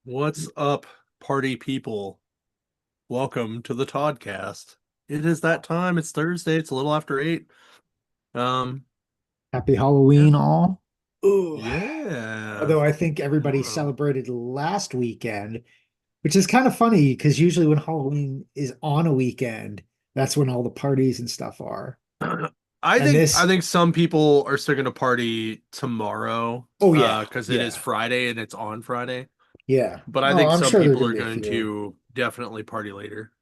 What's up, party people? Welcome to the Toddcast. It is that time. It's Thursday. It's a little after 8. Um, Happy yeah. Halloween, all. Ooh. Yeah. Although I think everybody Tomorrow. celebrated last weekend, which is kind of funny because usually when Halloween is on a weekend, that's when all the parties and stuff are. I And think I this, think some people are still gonna party tomorrow, oh yeah, because it is yeah, Friday and it's on Friday. yeah. But I Oh, think I'm some sure there are people going are to be a going few. to definitely party later.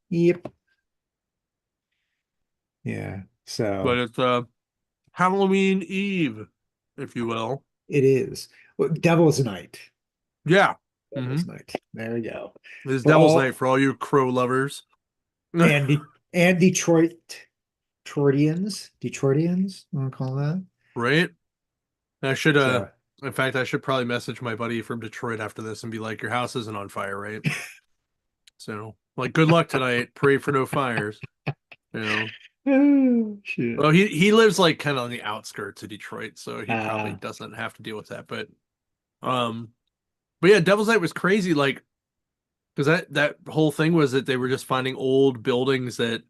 Yep. Yeah. But So it's Halloween Eve, if you will. it is. Well, Devil's Night. Yeah. Devil's Mm-hmm. Night. There we go. It is For Devil's Night all for all you crow lovers. and Detroitians, want to call that? Right? I should So in fact I should probably message my buddy from Detroit after this and be like, your house isn't on fire, right? So like good luck tonight. Pray for no fires. You know. oh, shit. Well he lives like kind of on the outskirts of Detroit, so he probably Uh, doesn't have to deal with that. Um but yeah, Devil's Night was crazy, like because that whole thing was that they were just finding old buildings that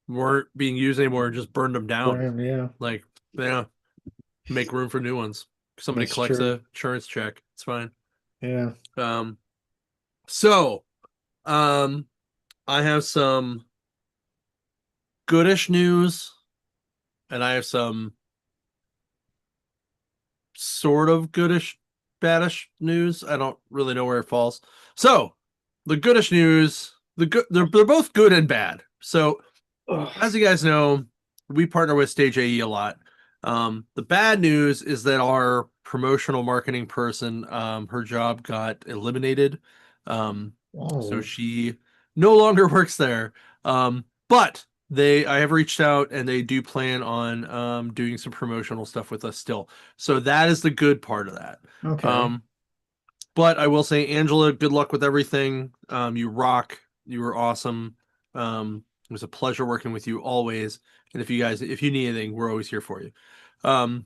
weren't being used anymore and just burned them down. Graham, yeah, Like, yeah, make room for new ones. Somebody that's collects true. a insurance check. It's fine. Yeah. Um so Um, I have some goodish news, and I have some sort of goodish, baddish news. I don't really know where it falls. So, the goodish news, they're both good and bad. So, Ugh. as you guys know, we partner with Stage AE a lot. The bad news is that our promotional marketing person, her job got eliminated. So Oh, she no longer works there. But I have reached out and they do plan on doing some promotional stuff with us still. So that is the good part of that. okay. Um, but I will say, Angela, good luck with everything. You rock. You were awesome. It was a pleasure working with you always. And if you need anything, we're always here for you. Um,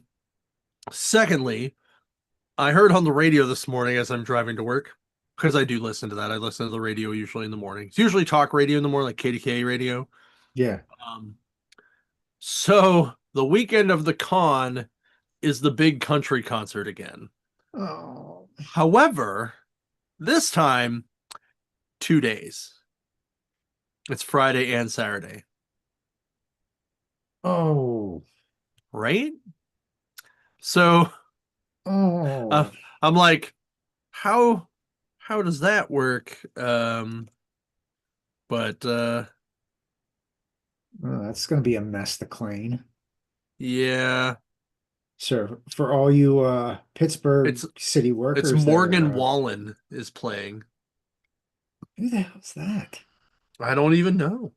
Secondly, I heard on the radio this morning as I'm driving to work, because I do listen to that. I listen to the radio usually in the morning. It's usually talk radio in the morning, like KDK radio. Yeah. Um, so the weekend of the con is the big country concert again. Oh, However, this time 2 days. It's Friday and Saturday, oh, right? So uh, oh. I'm like, how how does that work? But Oh, that's going to be a mess to clean. yeah, So for all you Pittsburgh it's city it's workers that Morgan are Wallen is playing. who the hell's that? I don't even know.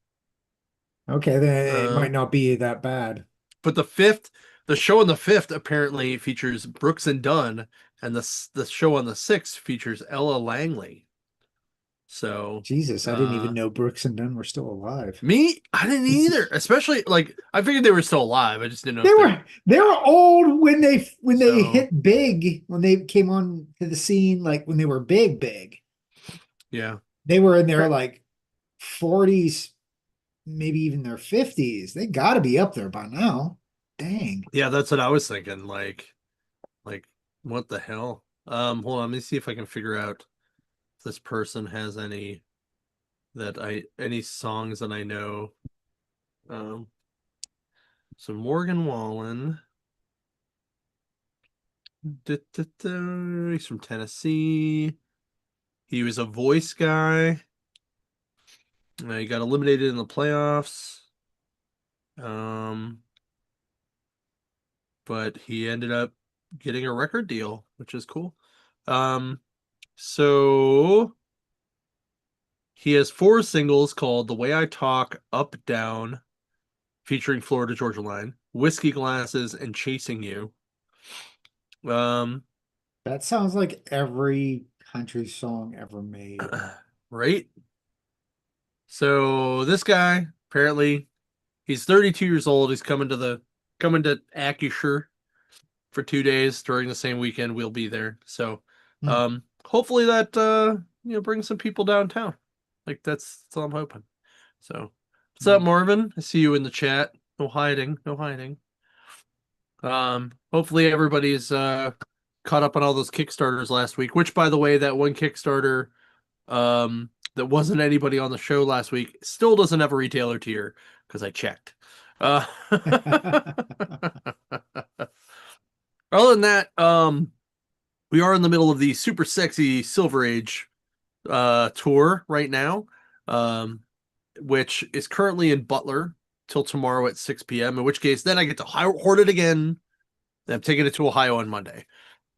Okay, then it Uh, might not be that bad. but the show on the fifth apparently features Brooks and Dunn, and the show on the sixth features Ella Langley. So, Jesus, I didn't even uh, know Brooks and Dunn were still alive. I didn't either. Especially like I figured they were still alive. I just didn't know They if they. were they were old when they So hit big, when they came on to the scene, like when they were big. yeah, They were in their like 40s, maybe even their 50s. They got to be up there by now. Dang. yeah, that's what I was thinking. Like what the hell? Hold on, let me see if I can figure out if this person has any songs that I know. Um, so Morgan Wallen, he's from Tennessee. He was a voice guy. He got eliminated in the playoffs. Um, but he ended up getting a record deal, which is cool. Um, so he has four singles called "The Way I Talk," "Up Down," featuring Florida Georgia Line, "Whiskey Glasses," and "Chasing You." Um, That sounds like every country song ever made. right. So this guy apparently he's 32 years old. He's coming to Acrisure for 2 days during the same weekend we'll be there. So Hmm. hopefully that brings some people downtown. Like that's all I'm hoping. So what's up, Marvin? I see you in the chat. No hiding, no hiding. Hopefully everybody's caught up on all those Kickstarters last week, which by the way, that one Kickstarter that wasn't anybody on the show last week still doesn't have a retailer tier because I checked. Other than that, we are in the middle of the super sexy Silver Age tour right now, which is currently in Butler till tomorrow at 6 p.m. In which case, then I get to hoard it again. Then I'm taking it to Ohio on Monday.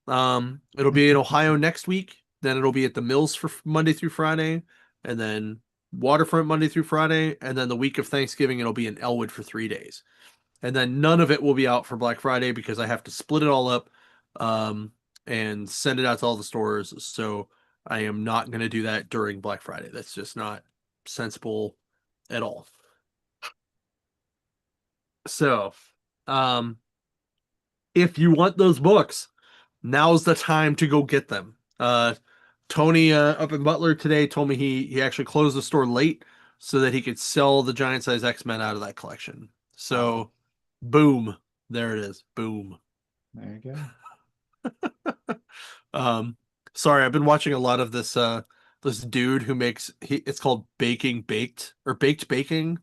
It'll be in Ohio next week. Then it'll be at the Mills for Monday through Friday, and then Waterfront Monday through Friday, and then the week of Thanksgiving it'll be in Elwood for 3 days. And then none of it will be out for Black Friday because I have to split it all up and send it out to all the stores. So I am not going to do that during Black Friday. That's just not sensible at all. So, if you want those books, now's the time to go get them. Tony up in Butler today told me he actually closed the store late so that he could sell the giant size X-Men out of that collection. So, boom, there it is. Boom. There you go. Sorry, I've been watching a lot of this this dude who makes it's called Baking Baked or Baked Baking,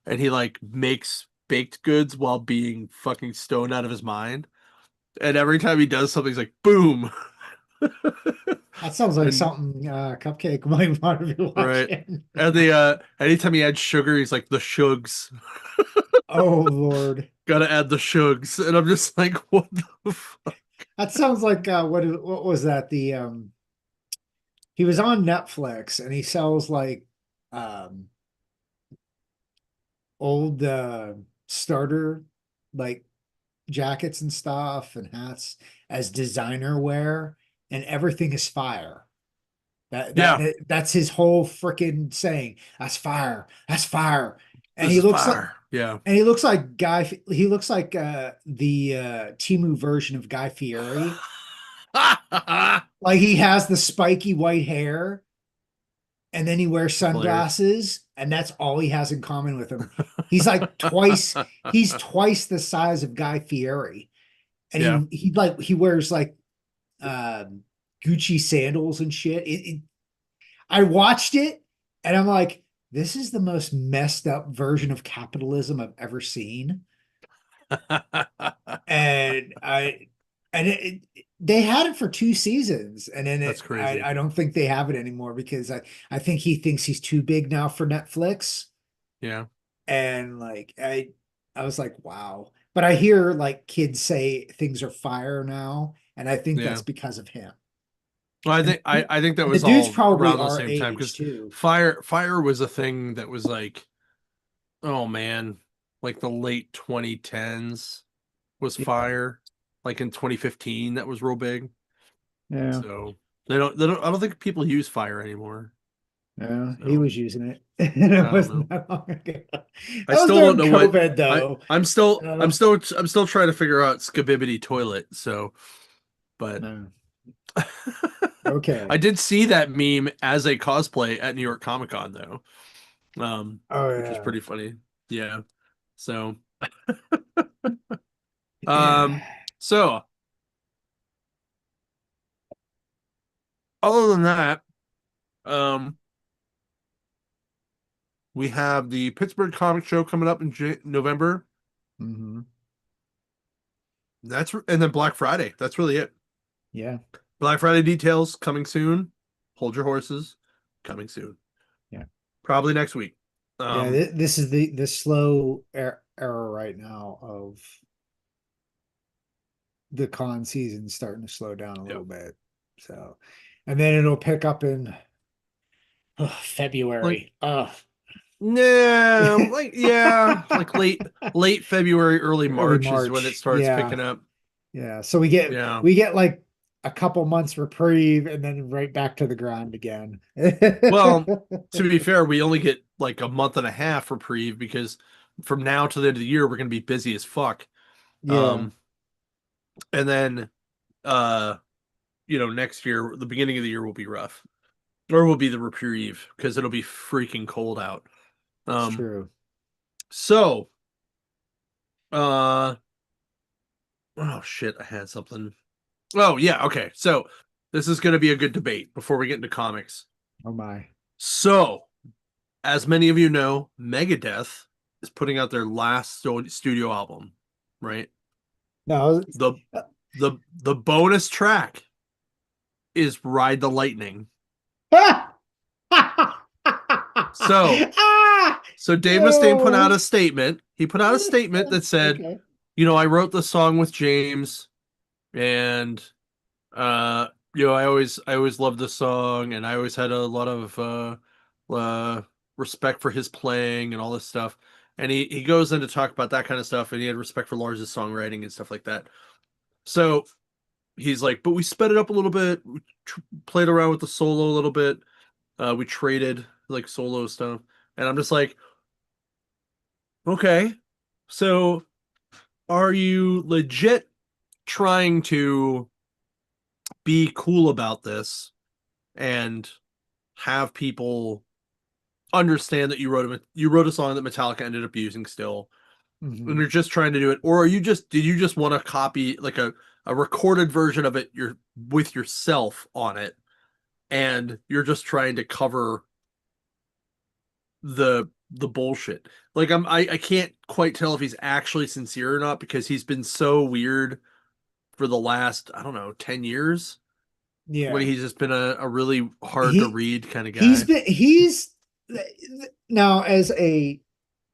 and he like makes baked goods while being fucking stoned out of his mind. And every time he does something, he's like, boom. That sounds like something Cupcake might want to be watching. Right. And the anytime he adds sugar, he's like the shugs. Oh Lord. Gotta add the shugs. And I'm just like, what the fuck? That sounds like what was that? He was on Netflix and he sells like old starter like jackets and stuff and hats as designer wear, and everything is fire. That's his whole freaking saying. That's fire. That's fire. And he looks like and he looks like he looks like the Temu version of Guy Fieri. Like he has the spiky white hair and then he wears sunglasses and that's all he has in common with him. He's like he's twice the size of Guy Fieri. And he wears like Gucci sandals and shit. I watched it and I'm like, this is the most messed up version of capitalism I've ever seen. And they had it for 2 seasons, and then that's crazy. I don't think they have it anymore because I think he thinks he's too big now for Netflix. Yeah. And like I was like, wow. But I hear like kids say things are fire now, and I think that's because of him. Well, I think that was the dude's all probably around the same time because fire was a thing that was like, oh man, like the late 2010s was fire. Like in 2015, that was real big. Yeah. So they don't. I don't think people use fire anymore. Yeah, so he was using it. It wasn't that long ago. I still don't know COVID, what. though. I'm still trying to figure out Skibibbity toilet. So, but okay, I did see that meme as a cosplay at New York Comic Con though. Which is pretty funny. Yeah. So, so other than that, we have the Pittsburgh Comic Show coming up in November. Mm-hmm. And then Black Friday. That's really it. Yeah. Black Friday details coming soon. Hold your horses. Coming soon. Yeah. Probably next week. Yeah, this is the slow era right now of the con season starting to slow down a little bit. So, and then it'll pick up in February. Yeah, like late February, early March is when it starts picking up. Yeah, so we get like a couple months reprieve and then right back to the grind again. Well, to be fair, we only get like a month and a half reprieve because from now to the end of the year we're going to be busy as fuck. Yeah. And then next year, the beginning of the year will be rough, or will be the reprieve because it'll be freaking cold out. It's true. So, oh shit, I had something. Oh yeah, okay. So this is going to be a good debate before we get into comics. Oh my. So, as many of you know, Megadeth is putting out their last studio album, right? No. The the bonus track is Ride the Lightning. So so Dave Mustaine put out a statement. He put out a statement that said, Okay. I wrote the song with James, and I always loved the song, and I always had a lot of respect for his playing and all this stuff. And he goes in to talk about that kind of stuff, and he had respect for Lars's songwriting and stuff like that. So he's like, but we sped it up a little bit, we played around with the solo a little bit, we traded like solo stuff, and I'm just like, okay, so are you legit trying to be cool about this and have people understand that you wrote a song that Metallica ended up using still, and you're just trying to do it, or did you just want to copy like a recorded version of it with yourself on it, and you're just trying to cover the bullshit? Like I can't quite tell if he's actually sincere or not, because he's been so weird for the last, I don't know, 10 years, when Yeah. he's just been a really hard to He read kind of he's guy. been he's now, as a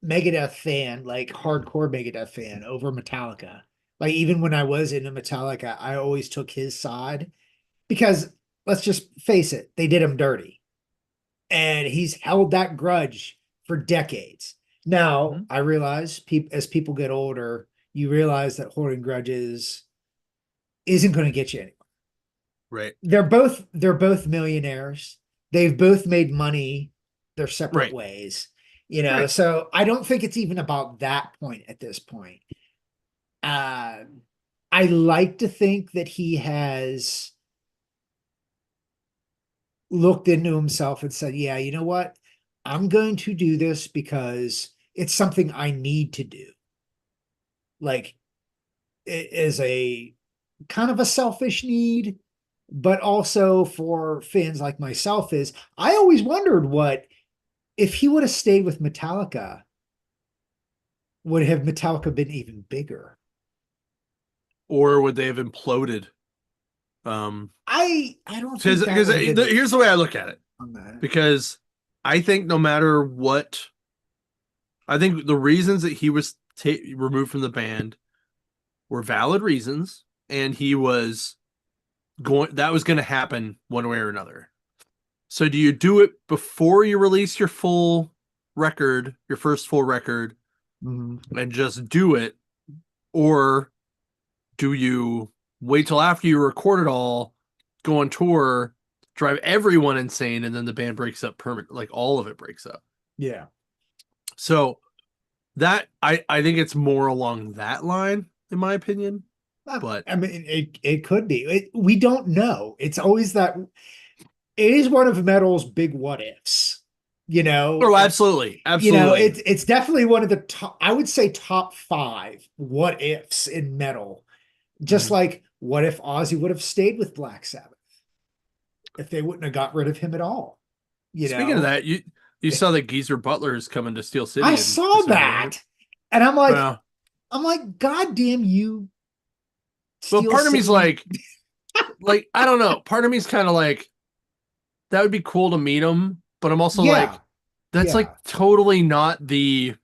Megadeth fan, like hardcore Megadeth fan over Metallica. Like even when I was into Metallica, I always took his side because let's just face it, they did him dirty. And he's held that grudge for decades. Now, Mhm. I realize as people get older, you realize that holding grudges isn't going to get you anywhere. Right. They're both millionaires. They've both made money their separate Right. ways. Right. So I don't think it's even about that point at this point. Uh, I like to think that he has looked into himself and said, yeah, you know what? I'm going to do this because it's something I need to do. Like it is a kind of a selfish need, but also for fans like myself is I always wondered what if he would have stayed with Metallica, would have Metallica been even bigger? Or would they have imploded? Um, I don't think that because would have been here's the way I look at it. on that. Because I think no matter what, I think the reasons that he was removed from the band were valid reasons, and he was that was going to happen one way or another. So do you do it before you release your full record, your first full record, and just do it, or do you wait till after you record it all, go on tour, drive everyone insane, and then the band breaks up permanent, like all of it breaks up? Yeah. So that I think it's more along that line, in my opinion. But I mean, it could be. We don't know. It's always that. It is one of metal's big what ifs. oh, absolutely, absolutely. It's definitely one of the top. I would say top 5 what ifs in metal. Just Mhm. like what if Ozzy would have stayed with Black Sabbath if they wouldn't have got rid of him at all? You Speaking of know, that, you saw that Geezer Butler is coming to Steel I City in saw December, right? that, and Well, I'm like, God damn you, well, Steel part of me's City. like I don't know. Part of me's kind of like, that would be cool to meet him, but I'm also Yeah, like, that's like yeah, totally not the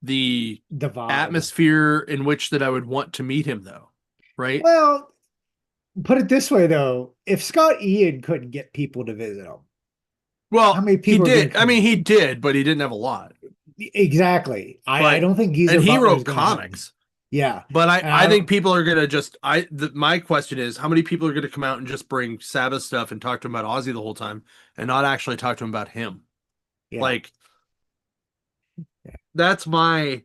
the vibe. atmosphere in which that I would want to meet him, though, right? Well, put it this way though, if Scott Ian couldn't get people to visit him, how Well, many he people are going did. to I come? mean, he did, but he didn't have a lot. Exactly. I But don't think and Geezer he Butler is wrote going to have them. comics. Yeah, But and I I think don't. people are gonna just my question is, how many people are gonna come out and just bring Sabbath stuff and talk to him about Ozzy the whole time, and not actually talk to him about him? Yeah, Like, that's my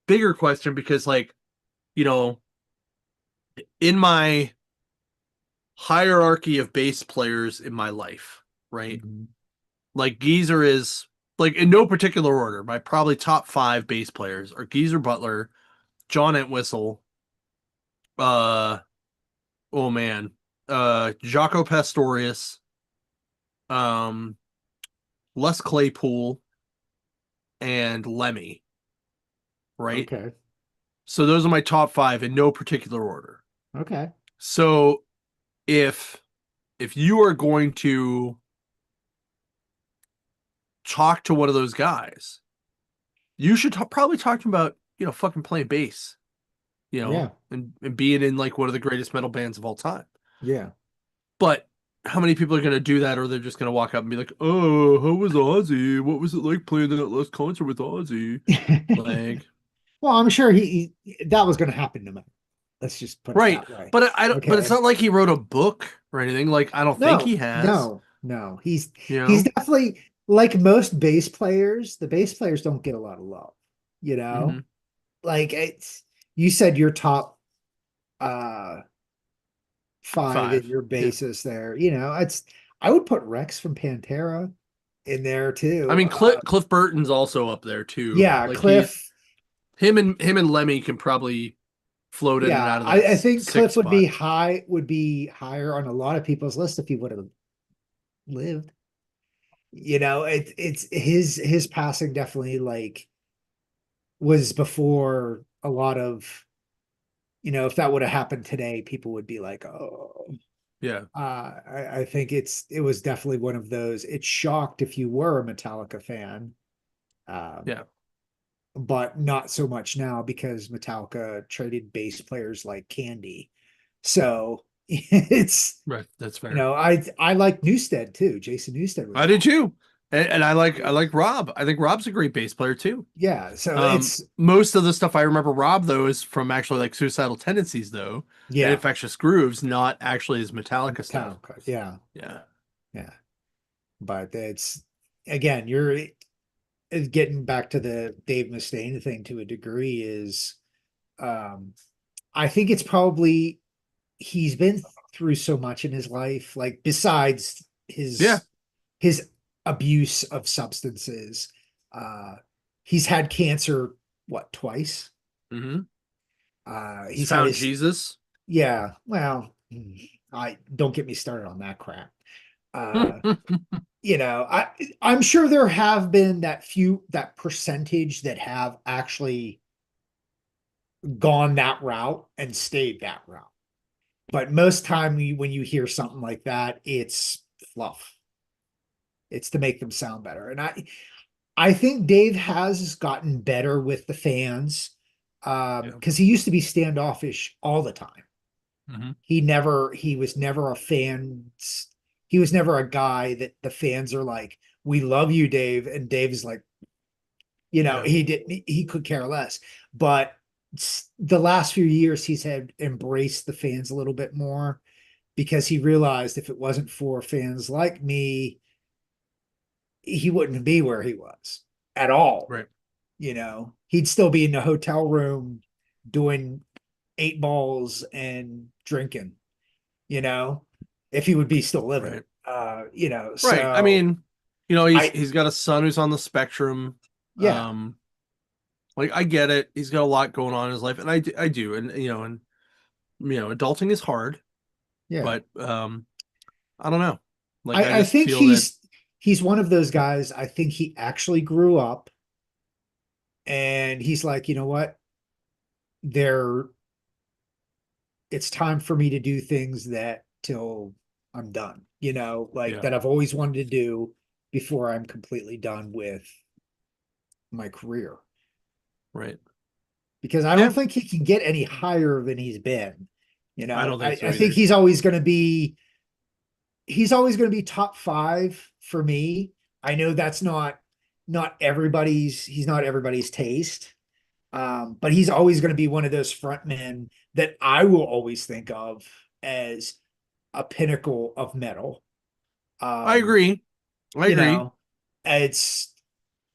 bigger question, because like, you know, in my hierarchy of bass players in my life, right? Mhm. Like Geezer is like in no particular order. My probably top 5 bass players are Geezer Butler, John Entwistle, uh oh man, Jaco Pastorius, um, Les Claypool, and Lemmy, right? Okay. So those are my top 5 in no particular order. Okay. So if you are going to talk to one of those guys, you should probably talk to him about, fucking playing bass, Yeah. and being in like one of the greatest metal bands of all time. Yeah. But how many people are going to do that, or they're just going to walk up and be like, "Oh, how was Ozzy? What was it like playing that last concert with Ozzy?" Like, Well, I'm sure that was going to happen to him. Let's just put it right. that way. But I don't, but it's Okay. not like he wrote a book or anything. Like, I don't think No, he has, no, no. He's you he's know? definitely like most bass players. The bass players don't get a lot of love, you Hmm. know? Like it's you said your top uh five in 5. your Yeah. basis there. It's I would put Rex from Pantera in there I too. mean, Cliff Burton's also up there too. Yeah, Like Cliff. him and Lemmy can probably float in and Yeah, out of that I think sixth Cliff would be spot. higher on a lot of people's list if he would have lived. It's his passing definitely like was before a lot of, if that would have happened today, people would be like, oh, Yeah. I think it was definitely one of those. It shocked if you were a Metallica fan, um, Yeah. but not so much now because Metallica traded bass players like candy. So it's, Right. That's fair. I like Newsted too. Jason Newsted was I did awesome. too. And I like Rob. I think Rob's a great bass player too. Yeah. So it's, Most of the stuff I remember Rob though is from actually like Suicidal Tendencies though, and yeah, Infectious Grooves, not actually his Metallica stuff. Metallica. Yeah. Yeah. Yeah. But it's, again, you're getting back to the Dave Mustaine thing to a degree is, um, I think it's probably he's been through so much in his life, like besides Yeah. his abuse of substances. Uh, he's had cancer, what, twice? Hmm. He's He's had found his, Jesus. yeah, well, I don't get me started on that crap. Uh, I'm sure there have been that percentage that have actually gone that route and stayed that route. But most time when you hear something like that, it's fluff. It's to make them sound better. And I think Dave has gotten better with the fans, Yeah. because he used to be standoffish all the time. Hmm. He was never a fan. He was never a guy that the fans are like, we love you, Dave. And Dave's like, Yeah. he could care less. But the last few years, he's had embraced the fans a little bit more because he realized if it wasn't for fans like me, he wouldn't be where he was at all. Right. He'd still be in the hotel room doing 8 balls and drinking, you know, if he would be still living. Right. Right. I So mean, I, he's got a son who's on the spectrum. yeah, Like I get it. He's got a lot going on in his life, and I do, and adulting is hard, yeah. but I don't know. Like I I just think feel that. he's one of those guys. I think he actually grew up and he's like, you know what? There, it's time for me to do things that till I'm done, like Yeah. that I've always wanted to do before I'm completely done with my career. Right. Because I Yeah. don't think he can get any higher than he's been. I don't think so I think either. he's always going to be top five for me. I know that's not everybody's he's not everybody's taste. But he's always going to be one of those frontmen that I will always think of as a pinnacle of metal. I Um, agree. I you agree. know, it's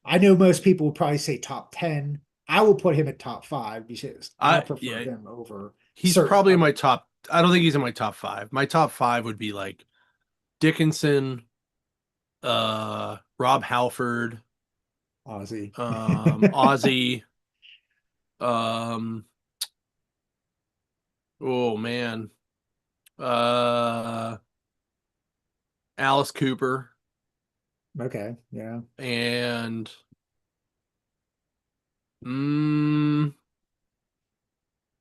I know most people will probably say top 10. I will put him at top five because I I prefer Yeah. him over He's certain probably in other. my top I don't think he's in my top five. My top five would be like Dickinson, Rob Halford, Ozzy. Ozzy, um, oh man, uh, Alice Cooper, Okay, yeah. and mm,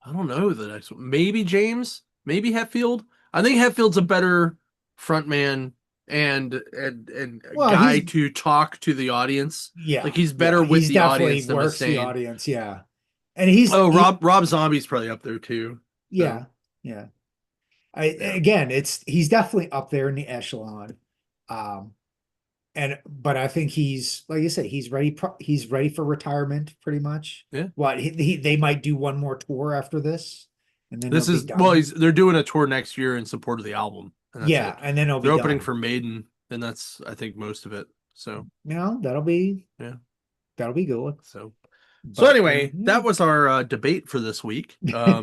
I don't know the next one. Maybe James, maybe Hetfield. I think Hetfield's a better frontman and a Well, guy he's to talk to the audience. yeah, Like he's yeah. better with He's the definitely audience than works the Mustaine. audience, yeah. And he's Oh, he Rob Zombie's probably up there too. So yeah, yeah. I yeah. again, he's definitely up there in the echelon. Um, and but I think he's like you say, he's ready for retirement pretty much. Yeah. What they might do one more tour after this, and then they'll This be is well, done. they're doing a tour next year in support of the album, and that's Yeah, it. and then they'll be They're opening done. for Maiden, and that's I think most of it. So You know, yeah. that'll be good. So But anyway, yeah. that was our debate for this week. Yeah,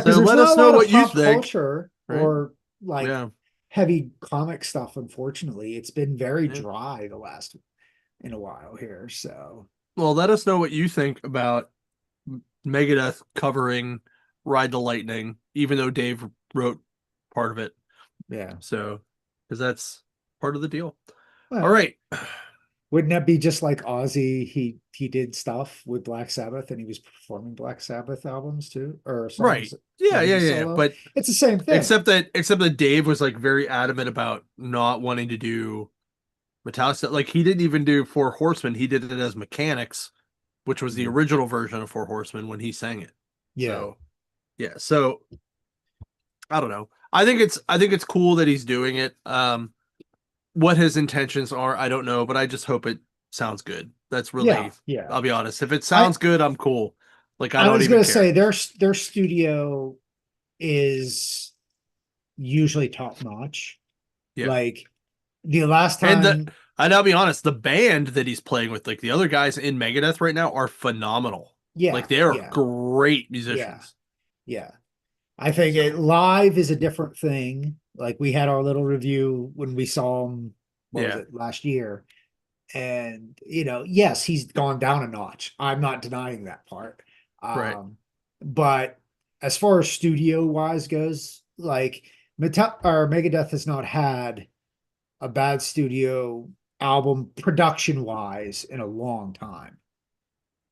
because So there's let not us a know lot of what you pop think, culture right? or like Yeah. heavy comic stuff, unfortunately. It's been very Yeah. dry the last in a while here. So Well, let us know what you think about Megadeth covering Ride the Lightning, even though Dave wrote part of it. yeah. So, because that's part of the deal. All Well, right. wouldn't that be just like Ozzy? He did stuff with Black Sabbath and he was performing Black Sabbath albums too, or songs Right. Yeah, when he yeah, was yeah, yeah. solo. But It's the same thing. except that Dave was like very adamant about not wanting to do Metallica. Like he didn't even do Four Horsemen. He did it as Mechanics, which was the Mhm. original version of Four Horsemen when he sang it. Yeah. So yeah. So I don't know. I think it's cool that he's doing it. What his intentions are, I don't know, but I just hope it sounds good. That's Yeah. really, Yeah. I'll be honest. If it I sounds good, I'm cool. Like I I don't was even gonna care. say their studio is usually top notch. Yeah. Like the last And time, I'll be honest, the band that he's playing with, like the other guys in Megadeth right now, are phenomenal. Like yeah, they are yeah, great yeah, musicians. yeah. I think it So live is a different thing. Like we had our little review when we saw him, what was yeah, it, last year? And yes, he's gone down a notch. I'm not denying that part. right. But as far as studio wise goes, like Megadeth has not had a bad studio album production wise in a long time.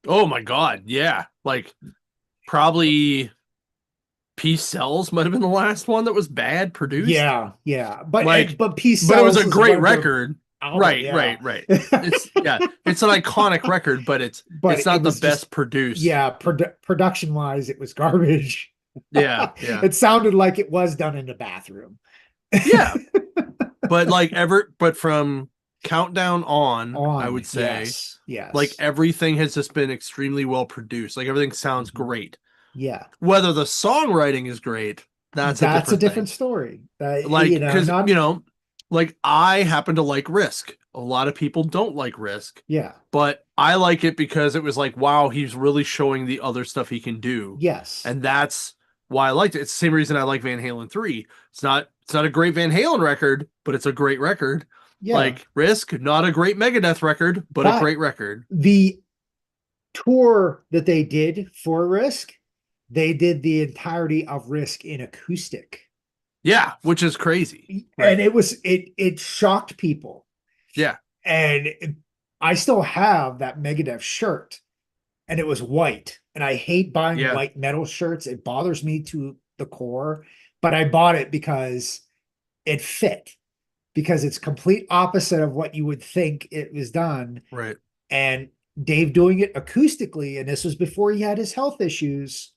Oh my God, yeah. Like probably Peace Cells might have been the last one that was bad produced. Yeah, yeah. But Like, Peace but it was Cells a is one great of their record. album, Right, yeah. right, right. It's yeah, it's an iconic record, but But it's it not the was just best produced. yeah, production wise, it was garbage. Yeah, yeah. It sounded like it was done in the bathroom. Yeah. But but from Countdown on, I On, would say yes, like yes. everything has just been extremely well produced. Like everything sounds Mhm. great. Yeah. Whether the songwriting is great, that's a That's a different different thing. story. Like cuz Not like I happen to like Risk. A lot of people don't like Risk, yeah. but I like it because it was like wow, he's really showing the other stuff he can do. Yes. And that's why I liked it. It's the same reason I like Van Halen 3. It's not a great Van Halen record, but it's a great record. Yeah. Like Risk, not a great Megadeth record, but a But great record. the tour that they did for Risk, they did the entirety of Risk in acoustic. Yeah, which is crazy. And Right. it shocked people. Yeah. And I still have that Megadeth shirt and it was white. And I hate buying Yeah. white metal shirts. It bothers me to the core, but I bought it because it fit, because it's complete opposite of what you would think it was done. Right. And Dave doing it acoustically, and this was before he had his health issues.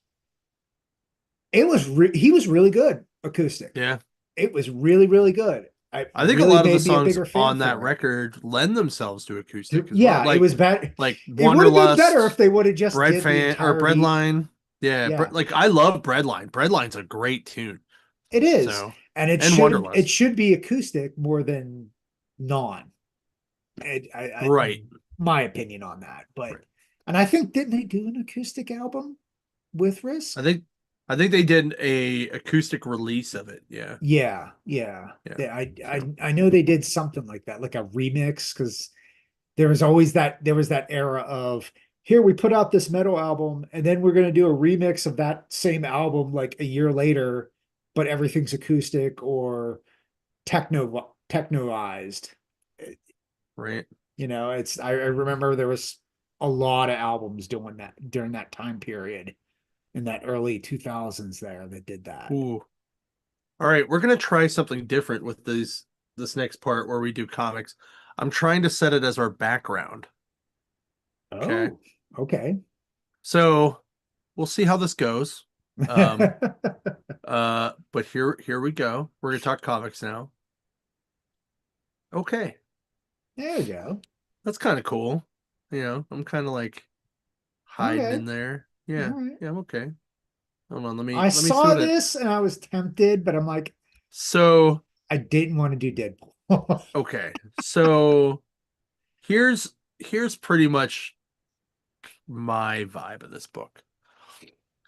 He was really good acoustic. Yeah. It was really, really good. I think a Really lot of the made me a songs bigger fan on that for it. record lend themselves to acoustic as well. Yeah, it was bad. Like It would have been better if Wanderlust, they would have just Bread did the Fan or entirety. Breadline. Yeah, Yeah, like I love Breadline. Breadline's a great tune. it is, So, and and it Wanderlust. should be acoustic more than non. Right. My opinion on that, but Right. and I think didn't they do an acoustic album with I Risk? think I think they did a acoustic release of it. Yeah. Yeah, yeah. Yeah. I know they did something like that, like a remix, because there was that era of here we put out this metal album and then we're gonna do a remix of that same album like a year later, but everything's acoustic or technoized. Right. I remember there was a lot of albums doing that during that time period in that early 2000s there that did that. Ooh. All right, we're gonna try something different with this next part where we do comics. I'm trying to set it as our background. Okay. Oh, okay. So we'll see how this goes. Um, but here we go. We're gonna talk comics now. Okay. There we go. That's kind of cool. I'm kind of like hiding Okay. in there. All Yeah. right. Yeah, I'm okay. Hold on, let me I let me see saw what it. this and I was tempted, but I'm like, So, I didn't want to do Deadpool. okay. So, here's pretty much my vibe of this book.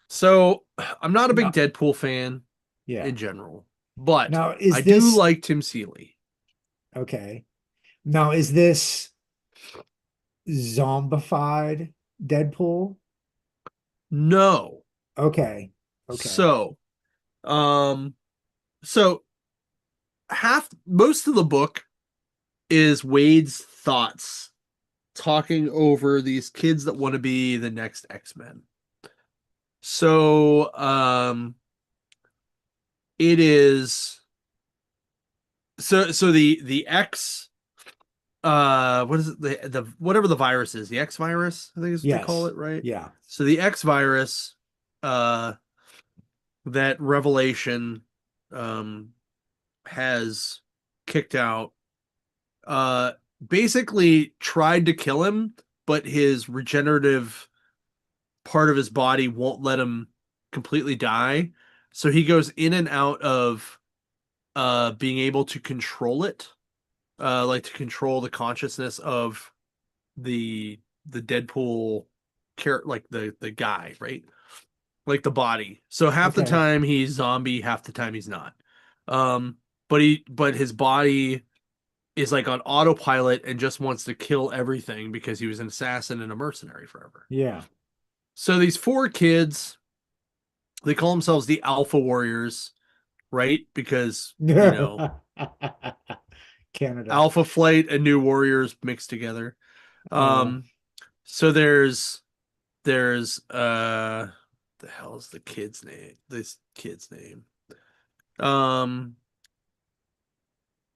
So, I'm not a big No, Deadpool fan yeah. in general, but Now, I is do this like Tim Seeley. okay? Now, is this zombified Deadpool? No. Okay. Okay. So, um, so most of the book is Wade's thoughts talking over these kids that want to be the next X-Men. So, it is the X what is it, the whatever the virus is, the X virus, I think is what they call Yes. it, right? Yeah. So the X virus, uh that Revelation um has kicked out, uh basically tried to kill him, but his regenerative part of his body won't let him completely die. So he goes in and out of being able to control it, like to control the consciousness of the Deadpool character, like the guy, right? Like the body. So half the Okay. time he's zombie, half the time he's not. Um, but his body is like on autopilot and just wants to kill everything because he was an assassin and a mercenary forever. Yeah. So these four kids, they call themselves the Alpha Warriors, right? Because, Canada. Alpha Flight and New Warriors mixed together. Uh, Um, so there's the hell is the kid's name? This kid's name. Um,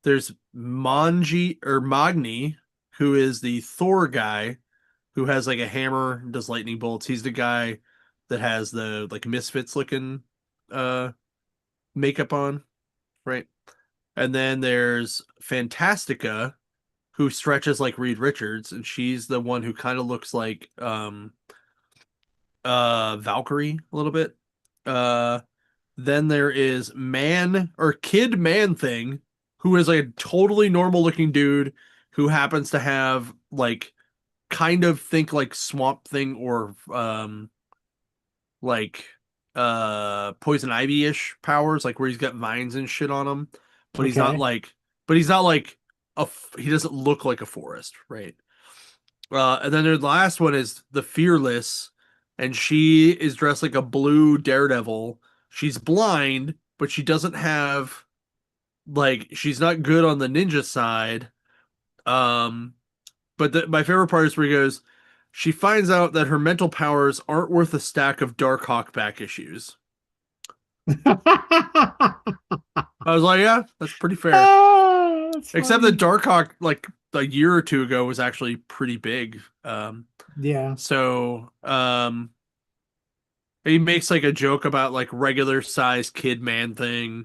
there's Manji or Magni, who is the Thor guy, who has like a hammer and does lightning bolts. He's the guy that has the like Misfits looking uh makeup on, right? And then there's Fantastica, who stretches like Reed Richards, and she's the one who kind of looks like Valkyrie a little bit. Uh then there is Man or Kid Man Thing, who is a totally normal looking dude who happens to have like kind of think like Swamp Thing or like Poison Ivy-ish powers, like where he's got vines and shit on him, but he's not okay. like but he's not like he doesn't look like a forest, right? And then the last one is the Fearless, and she is dressed like a blue daredevil. She's blind, but she doesn't have like she's not good on the ninja side. Um, but my favorite part is where he goes, she finds out that her mental powers aren't worth a stack of Darkhawk back issues. I was like, yeah, that's pretty fair. Ah, that's Except that funny. Darkhawk, like a year or two ago, was actually pretty big. Yeah. So he makes like a joke about like regular sized kid man thing.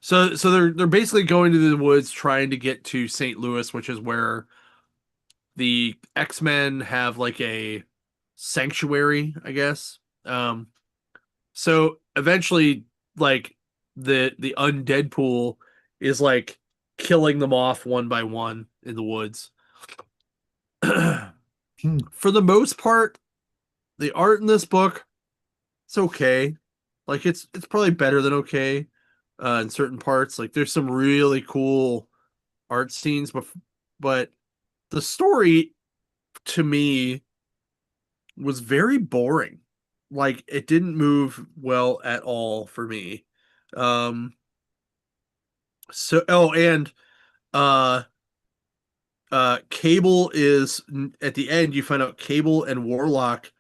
So they're basically going to the woods trying to get to St. Louis, which is where the X-Men have like a sanctuary, I guess. So eventually like the undead pool is like killing them off one by one in the woods. Hmm. For the most part, the art in this book, it's okay. Like it's probably better than okay in certain parts. Like there's some really cool art scenes, but the story to me was very boring. Like it didn't move well at all for me. Um so oh and uh Cable is at the end you find out Cable and Warlock,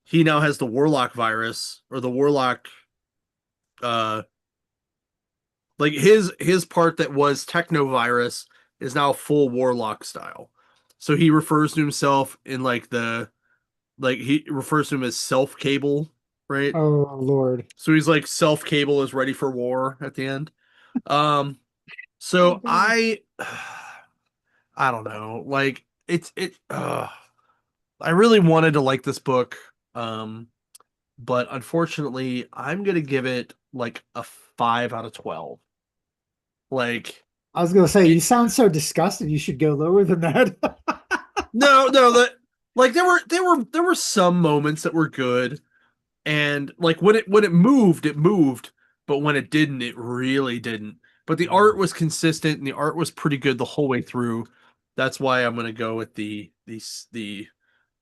he now has the Warlock virus or the Warlock uh like his part that was Technovirus is now full Warlock style. So he refers to himself in like he refers to him as self Cable, right? Oh Lord. So he's like self Cable is ready for war at the end. Um so I don't know. Like I really wanted to like this book. But unfortunately, I'm gonna give it like a 5 out of 12. Like I was gonna say, you it, sound so disgusted. You should go lower than that. no, that like there were some moments that were good, and like when it moved, it moved, but when it didn't, it really didn't. But the art was consistent, and the art was pretty good the whole way through. That's why I'm gonna go with the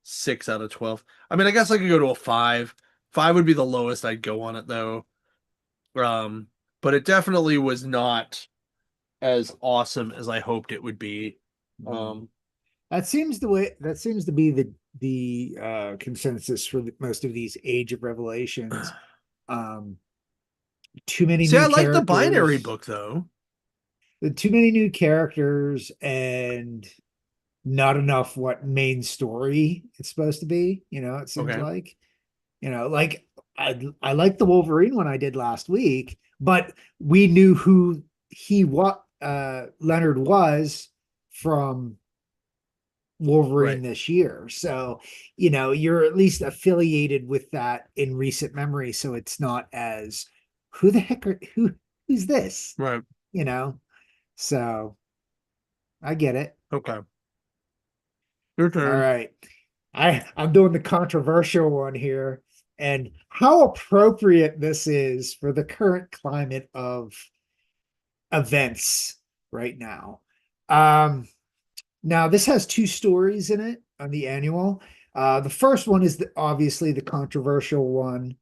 6 out of 12. I mean, I guess I could go to a 5. 5 would be the lowest I'd go on it though. Um, but it definitely was not as awesome as I hoped it would be. Um, That seems to be the consensus for most of these Age of Revelations. Um, too many See, I new like the binary characters, book though. too many new characters, and not enough what main story it's supposed to be. It seems Okay. like, like I liked the Wolverine one I did last week, but we knew who what Leonard was from Wolverine Right. this year. So, you're at least affiliated with that in recent memory. So it's not as who the heck who's this? Right. You know? So I get it. Okay. Your All turn. right. I'm doing the controversial one here. And how appropriate this is for the current climate of events right now. Um, Now, this has two stories in it on the annual. The first one is obviously the controversial one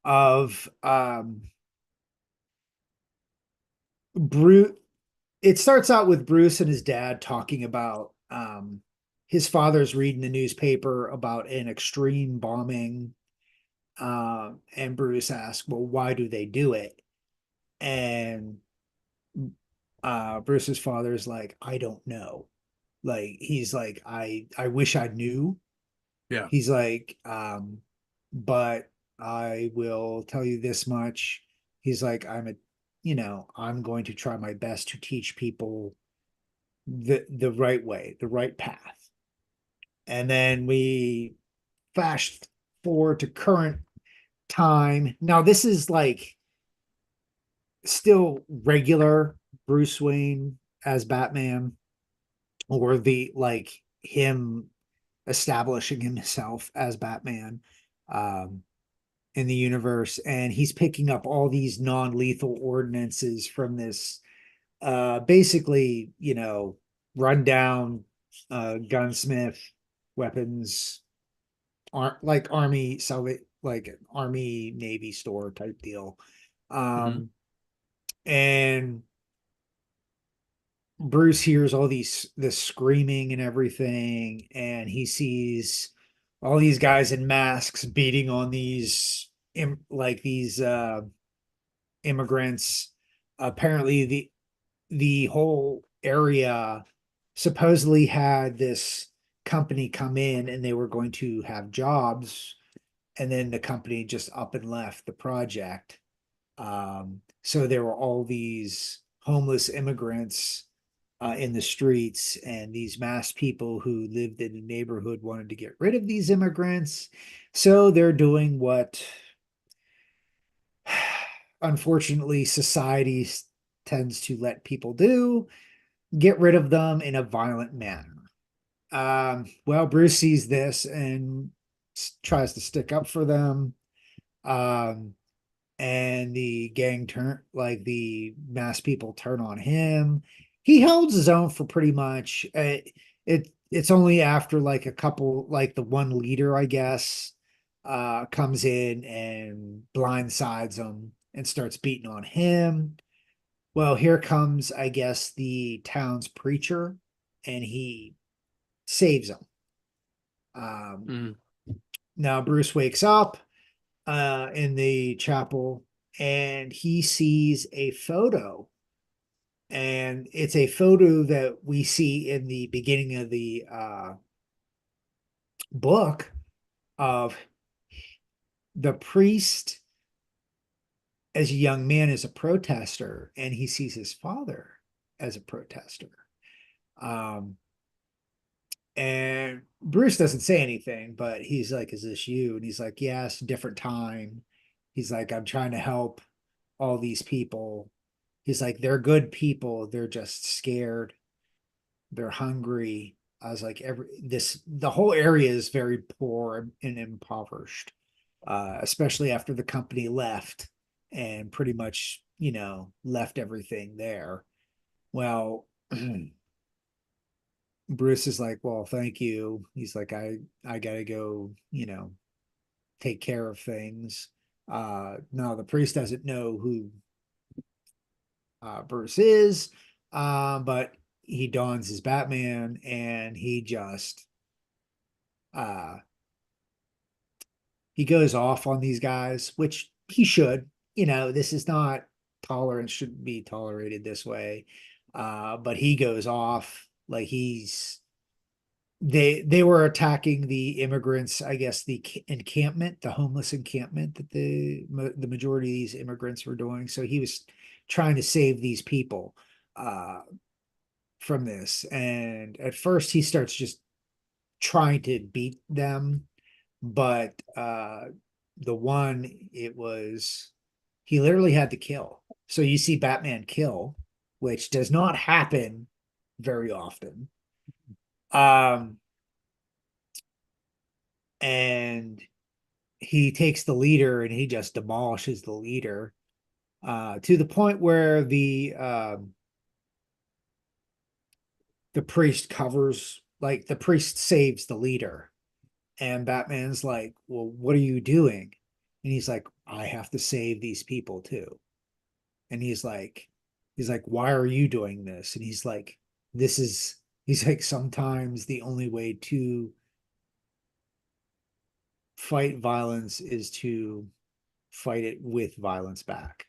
of Bruce. It starts out with Bruce and his dad talking about his father's reading the newspaper about an extreme bombing. And Bruce asks, well, why do they do it? And Bruce's father is like, I don't know. Like, he's like, I wish I knew. Yeah. He's like, but I will tell you this much. He's like, I'm going to try my best to teach people the right way, the right path. And then we fast forward to current time. Now, this is like still regular Bruce Wayne as Batman, or the like him establishing himself as Batman um, in the universe, and he's picking up all these non-lethal ordinances from this basically, rundown gunsmith weapons, like army Soviet, like an army navy store type deal. Hmm. Um, and Bruce hears all this screaming and everything, and he sees all these guys in masks beating on these immigrants. Apparently, the whole area supposedly had this company come in, and they were going to have jobs, and then the company just up and left the project. So there were all these homeless immigrants in the streets, and these masked people who lived in the neighborhood wanted to get rid of these immigrants. So they're doing what, unfortunately, society tends to let people do: get rid of them in a violent manner. Well, Bruce sees this and tries to stick up for them. Um, and the gang the mass people turn on him. He holds his own for pretty much. It's only after like a couple, like the one leader, I guess, comes in and blindsides him and starts beating on him. Well, here comes, I guess, the town's preacher, and he saves him. Um, Mm. Now Bruce wakes up in the chapel, and he sees a photo, and it's a photo that we see in the beginning of the book of the priest as a young man as a protester, and he sees his father as a protester. Um, and Bruce doesn't say anything, but he's like, "Is this you?" And he's like, "Yes, different time." He's like, "I'm trying to help all these people." He's like, "They're good people. They're just scared. They're hungry." I was like, the whole area is very poor and impoverished, especially after the company left and pretty much, left everything there. Well, Bruce is like, "Well, thank you." He's like, I gotta go, take care of things. No, the priest doesn't know who Bruce is, but he dons his Batman, and uh, he goes off on these guys, which he should. This is not tolerance, shouldn't be tolerated this way. But he goes off like they were attacking the immigrants, I guess, the encampment, the homeless encampment that the majority of these immigrants were doing. So he was trying to save these people from this. And at first he starts just trying to beat them, but the one, it was, he literally had to kill. So you see Batman kill, which does not happen very often. Um, and he takes the leader and he just demolishes the leader, to the point where the priest covers, like the priest saves the leader, and Batman's like, "Well, what are you doing?" And he's like, "I have to save these people too." And he's like, "Why are you doing this?" And he's like, he's like, "Sometimes the only way to fight violence is to fight it with violence back."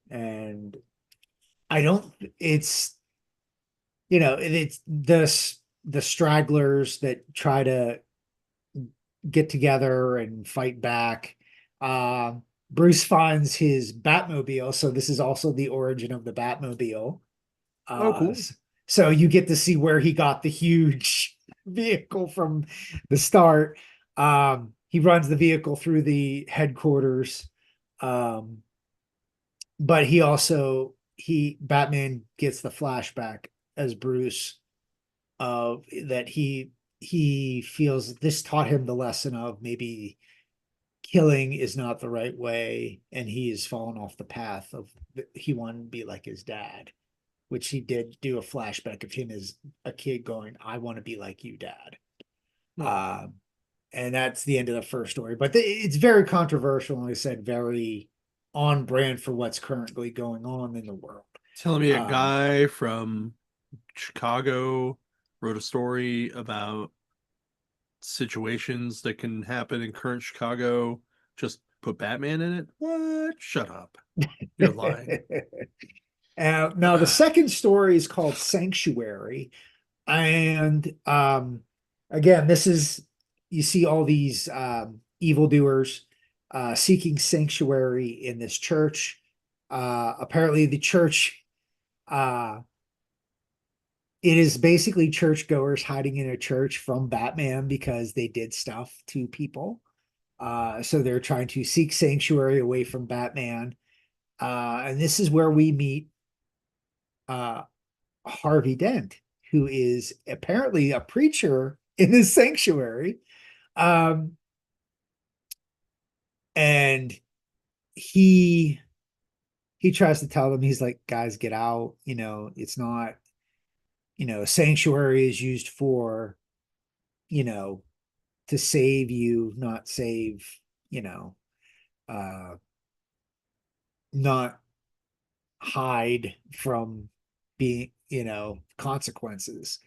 And I don't, it's, it's the stragglers that try to get together and fight back. Uh, Bruce finds his Batmobile, so this is also the origin of the Batmobile. Oh, Uh, cool. so you get to see where he got the huge vehicle from the start. He runs the vehicle through the headquarters. Um, but he Batman gets the flashback as Bruce of that he feels this taught him the lesson of maybe killing is not the right way, and he has fallen off the path of, he wanted to be like his dad, which he did do a flashback of him as a kid going, "I want to be like you, dad." Oh, Um, and that's the end of the first story. But it's very controversial, and like I said, very on brand for what's currently going on in the world. telling me a Um, guy from Chicago wrote a story about situations that can happen in current Chicago. Just put Batman in it. What? Shut up. You're lying. now the second story is called Sanctuary, and again, this is, you see all these evildoers seeking sanctuary in this church. Apparently, the church, uh, it is basically churchgoers hiding in a church from Batman because they did stuff to people. So they're trying to seek sanctuary away from Batman. And this is where we meet uh, Harvey Dent, who is apparently a preacher in this sanctuary. Um, and he tries to tell them, he's like, guys, get out. It's not, sanctuary is used for, you know, to save you, not save, you know, uh, not hide from being, consequences.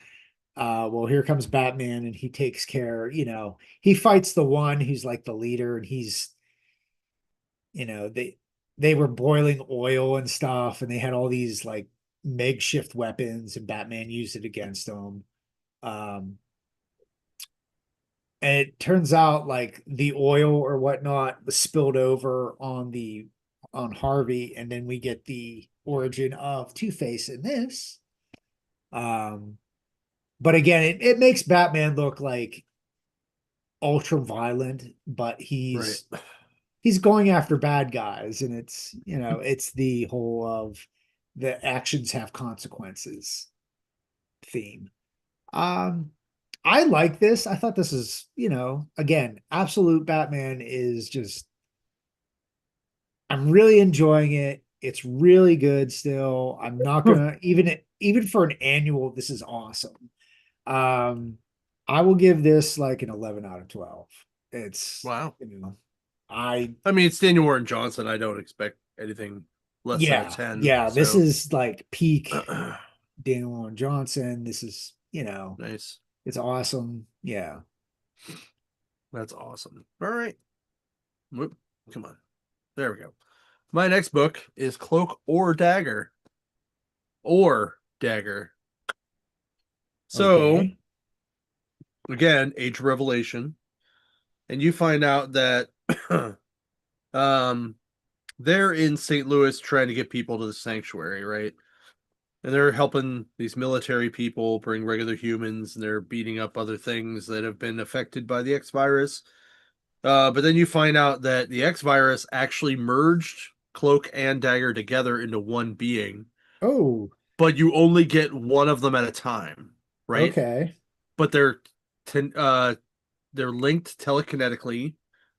Well, here comes Batman and he takes care, he fights the one who's like the leader, and he's, they were boiling oil and stuff, and they had all these like makeshift weapons, and Batman used it against them. Um, and it turns out like the oil or whatnot was spilled over on Harvey, and then we get the origin of Two-Face in this. Um, but again, it makes Batman look like ultra violent, but Right. he's going after bad guys, and it's the whole of the actions have consequences theme. Um, I like this. I thought this is, again, absolute Batman is just, I'm really enjoying it. It's really good still. I'm not gonna even for an annual, this is awesome. Um, I will give this like an 11 out of 12. It's, Wow. I I mean, it's Daniel Warren Johnson. I don't expect anything less than a yeah, 10. yeah, this So is like peak Daniel Warren Johnson. This is, nice. it's awesome. Yeah. That's awesome. All right. Whoop. Come on. There we go. My next book is Cloak or Dagger. Or Dagger. So, Okay. again, Age of Revelation. And you find out that um they're in St. Louis trying to get people to the sanctuary, right? And they're helping these military people bring regular humans, and they're beating up other things that have been affected by the X virus. But then you find out that the X virus actually merged Cloak and Dagger together into one being, Oh, but you only get one of them at a time, right? okay. But they're linked telekinetically,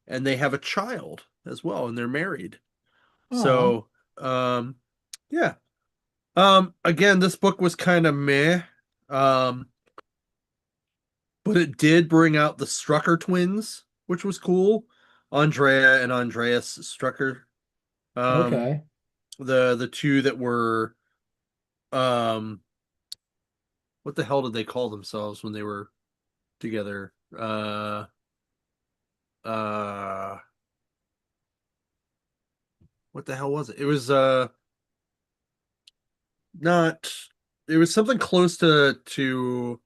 and they have a child as well, and they're married. Oh, So, yeah. Again, this book was kind of meh. Um, but it did bring out the Strucker twins, which was cool. Andrea and Andreas Strucker. Um, okay. the two that were um what the hell did they call themselves when they were together? Uh what the hell was it? It was not it was something close uh to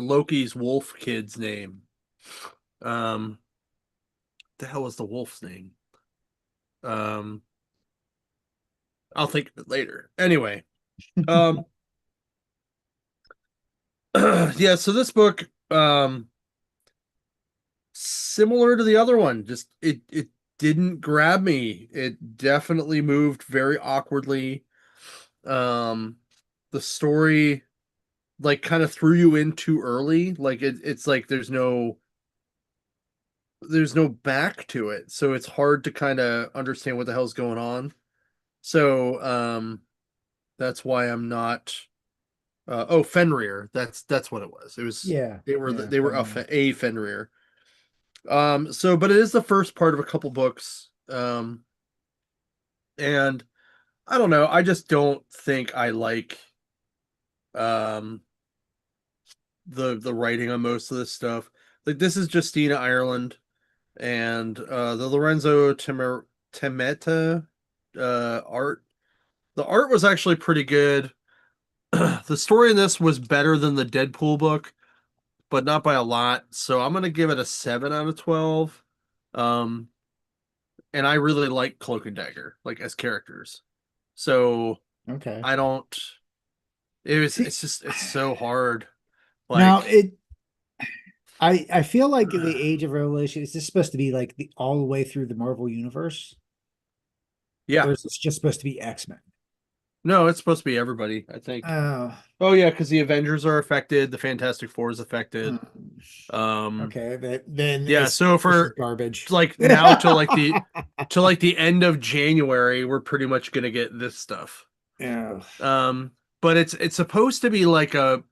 Loki's wolf kid's name. Um the hell was the wolf's name? Um I'll think of it later. Anyway, um yeah, so this book similar to the other one, just it didn't grab me. It definitely moved very awkwardly. Um the story like kind of threw you in too early. Like it's like there's no back to it. So it's hard to kind of understand what the hell's going on. So that's why I'm not oh, Fenrir. That's what it was. It was Yeah. Yeah. they were Fenrir. a Fenrir. So but it is the first part of a couple books. And I don't know, I just don't think I like um the writing on most of this stuff. Like this is Justina Ireland and the Lorenzo Temeta art. The art was actually pretty good. The story in this was better than the Deadpool book, but not by a lot. So I'm gonna give it a 7 out of 12. Um, and I really like Cloak and Dagger, like as characters. So Okay. I don't. It was. See, It's so hard. now Like, I feel like the Age of Revelation is this supposed to be like the all the way through the Marvel universe, yeah, or is this just supposed to be X-Men? No, it's supposed to be everybody, I think. Oh, Oh yeah, because the Avengers are affected, the Fantastic Four is affected. hmm. Um, Okay, then yeah, so this is for garbage. like now till like the end of January, we're pretty much gonna get this stuff. Yeah. Um, but it's supposed to be like a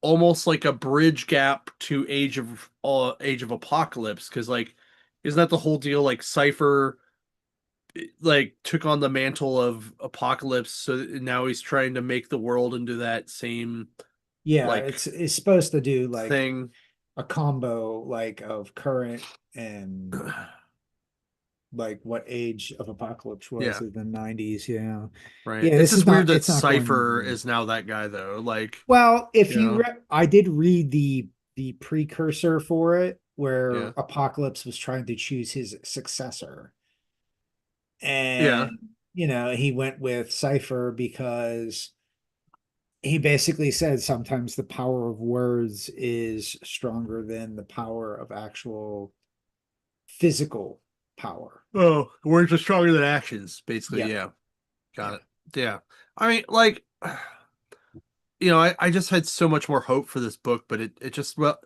almost like a bridge gap to Age of Apocalypse, because like isn't that the whole deal? Like Cypher like took on the mantle of Apocalypse, so now he's trying to make the world into that same Yeah, like it's supposed to do like thing. a combo like of current and like what Age of Apocalypse was Yeah, in the 90s. Yeah. right. Yeah, It's this is just weird not that it's not going Cypher anywhere. is now that guy though. Like, Well, if you you know, I did read the precursor for it where yeah. Apocalypse was trying to choose his successor. Yeah. And he went with Cypher because he basically said sometimes the power of words is stronger than the power of actual physical power. Oh, words are stronger than actions, basically. Yep. Yeah. Got Yeah. it. Yeah. I mean, like, I just had so much more hope for this book, but it just, well,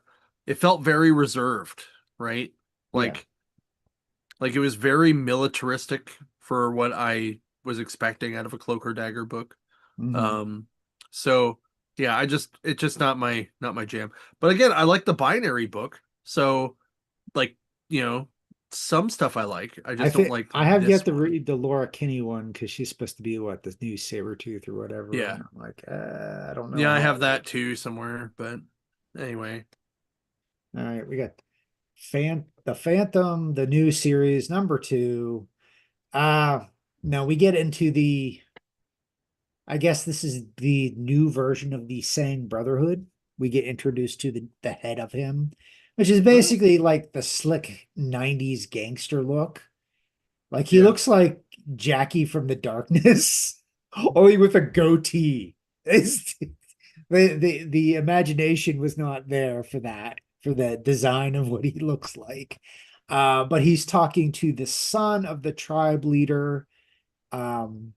it felt very reserved, right? Yeah. Like, it was very militaristic for what I was expecting out of a Cloak or Dagger book. Hmm. Um, so yeah, it's just not my jam. But again, I like the binary book. So like, you know, some stuff I like. I I just don't think like I have yet this to one. read the Laura Kinney one because she's supposed to be what the new Sabretooth or whatever. Yeah. And I'm like, I don't know Yeah, I how I have like that it. too somewhere, but anyway. All right, we got the Phantom, the new series number 2. Uh Now we get into I guess this is the new version of the Sang Brotherhood. We get introduced to the head of him, which is Oh, basically like the slick 90s gangster look. Like he yeah. looks like Jackie from the Darkness, only with a goatee. It's, the imagination was not there for that, for the design of what he looks like. But he's talking to the son of the tribe leader. Um,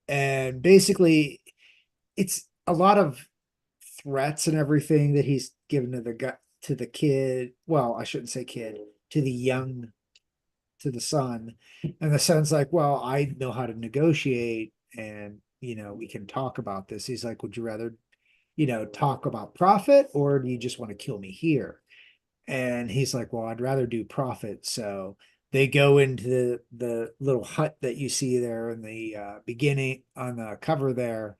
and basically it's a lot of threats and everything that he's given to the kid. Well, I shouldn't say kid, to the young, to the son. And the son's like, well, I know how to negotiate and we can talk about this. He's like, would you rather, talk about profit or do you just want to kill me here? And he's like, well, I'd rather do profit. So they go into the little hut that you see there in the beginning on the cover there,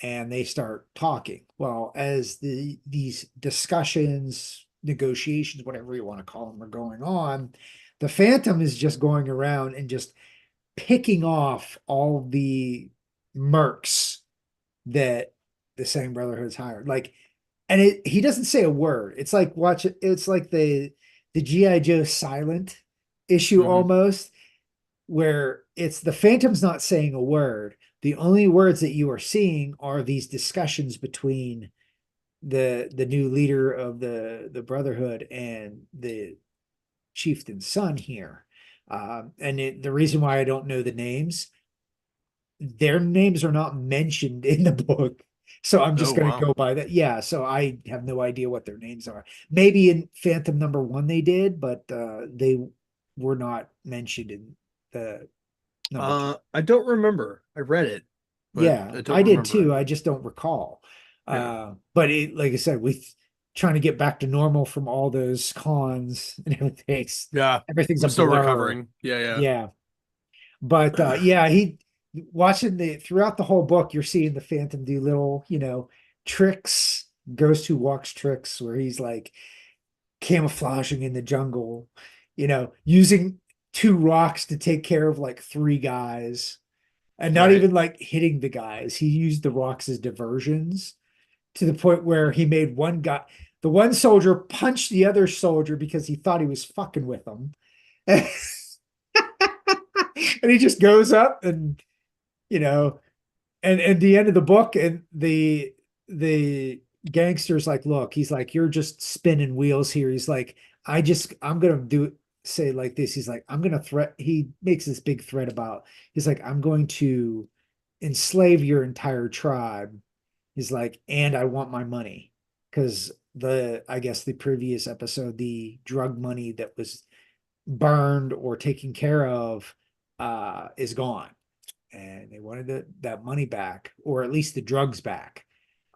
and they start talking. Well, as these discussions, negotiations, whatever you want to call them, are going on, the Phantom is just going around and just picking off all the mercs that the same Brotherhood's hired. Like, and he doesn't say a word. It's like watch it. It's like the GI Joe silent issue Hmm. almost, where it's the Phantom's not saying a word. The only words that you are seeing are these discussions between the new leader of the Brotherhood and the chieftain's son here. The reason why I don't know the names, their names are not mentioned in the book. So I'm Oh just going to wow. go by that. Yeah. So I have no idea what their names are. Maybe in Phantom number 1 they did, but they were not mentioned in the number 2. I don't remember. I read it, but Yeah, I don't I did remember it. too. I just don't recall. Yeah. But like I said, with trying to get back to normal from all those cons and Yeah. everything's I'm a still blur. recovering. Yeah, Yeah. But yeah. yeah, he watching the throughout the whole book, you're seeing the Phantom do little, tricks, Ghost Who Walks tricks, where he's like camouflaging in the jungle, using 2 rocks to take care of like 3 guys, and not Right. even like hitting the guys. He used the rocks as diversions to the point where he made the one soldier punch the other soldier because he thought he was fucking with him. And he just goes up and, you know, and at the end of the book, and the gangster's like, look, he's like, you're just spinning wheels here. He's like, I'm gonna say like this. He's like, I'm gonna threat. He makes this big threat about. He's like, I'm going to enslave your entire tribe. He's like, and I want my money because I guess the previous episode, the drug money that was burned or taken care of is gone, and they wanted that money back, or at least the drugs back.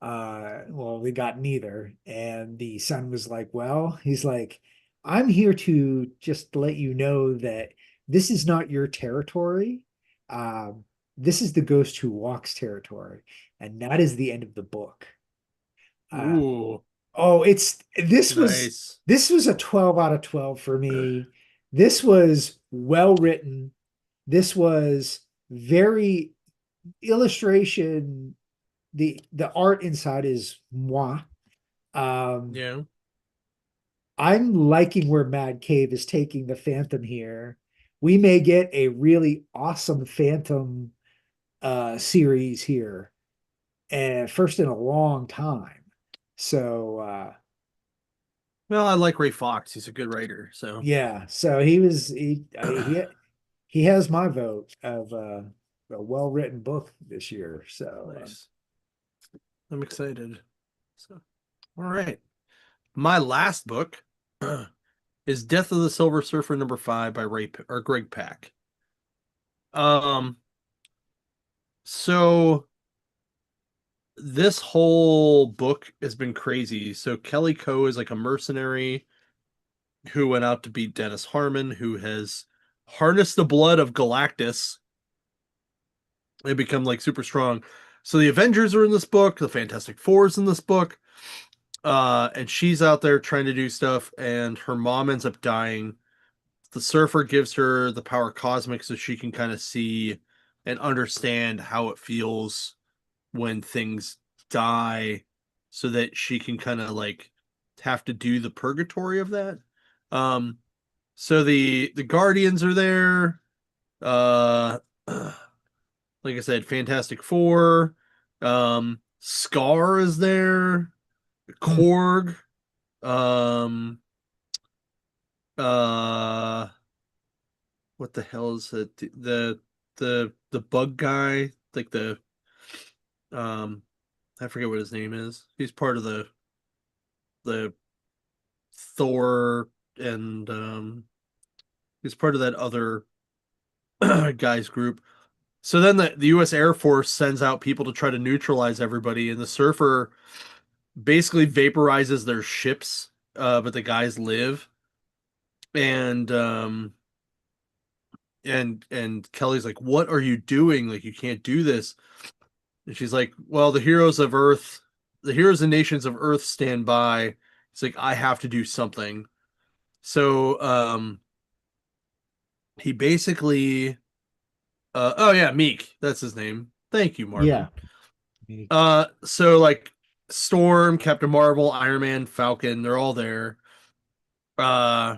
Well, we got neither. And the son was like, well, he's like, I'm here to just let you know that this is not your territory. This is the ghost who walks territory. And that is the end of the book. Uh, Ooh, oh, nice. this was a 12 out of 12 for me. This was well written. This was very illustration. The art inside is moi. Um, Yeah. I'm liking where Mad Cave is taking the Phantom here. We may get a really awesome Phantom series here, and first in a long time. So Well, I like Ray Fox. He's a good writer. So yeah, so he has my vote of a well written book this year. So nice. I'm excited. So, all right. My last book is Death of the Silver Surfer #5 by Greg Pak. Um, so this whole book has been crazy. So Kelly Coe is like a mercenary who went out to beat Dennis Harmon, who has harnessed the blood of Galactus and become like super strong. So the Avengers are in this book, the Fantastic Four is in this book. And she's out there trying to do stuff, and her mom ends up dying. The surfer gives her the power cosmic so she can kind of see and understand how it feels when things die, so that she can kind of like have to do the purgatory of that. Um, so the Guardians are there. Uh, like I said, Fantastic Four. Scar is there. hmm. Korg. Um, uh, what the hell is it? The bug guy, like um, I forget what his name is. He's part of the Thor, and he's part of that other guys group. So then the U.S. Air Force sends out people to try to neutralize everybody, and the Surfer basically vaporizes their ships, but the guys live. And and Kelly's like, "What are you doing? Like, you can't do this." And she's like, "Well, the heroes and nations of Earth stand by." It's like, I have to do something. So he basically oh yeah, Meek, that's his name. Thank you, Yeah. Marvin. So like Storm, Captain Marvel, Iron Man, Falcon, they're all there. Uh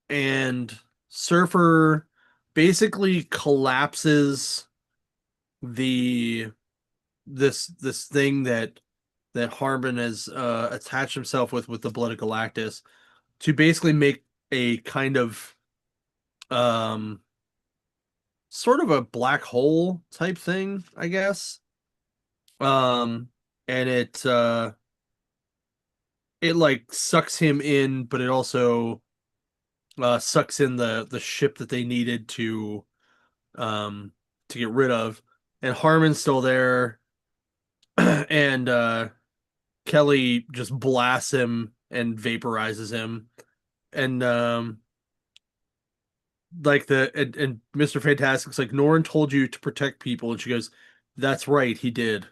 and Surfer basically collapses the this thing that Harbin has attached himself with the blood of Galactus, to basically make a kind of um sort of a black hole type thing, I guess. Um and it like sucks him in, but it also sucks in the ship that they needed um to get rid of. And Harmon's still there, and Kelly just blasts him and vaporizes him. And like and Mr. Fantastic's like, Norrin told you to protect people, and she goes, "That's right, he did."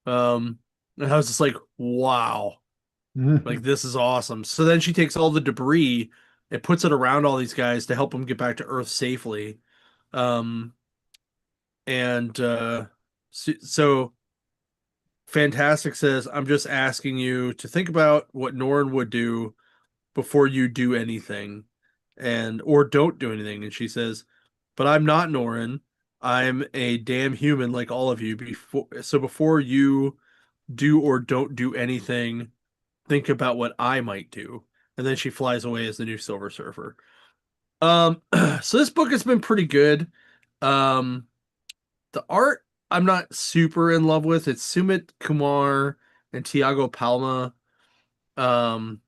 And I was just like, wow, like this is awesome. So then she takes all the debris and puts it around all these guys to help them get back to Earth safely. Um, and so Fantastic says, "I'm just asking you to think about what Norrin would do before you do anything, and or don't do anything." And she says, "But I'm not Norrin. I'm a damn human like all of you. Before you do or don't do anything, think about what I might do." And then she flies away as the new Silver Surfer. So this book has been pretty good. Um, the art I'm not super in love with. It's Sumit Kumar and Tiago Palma. Um,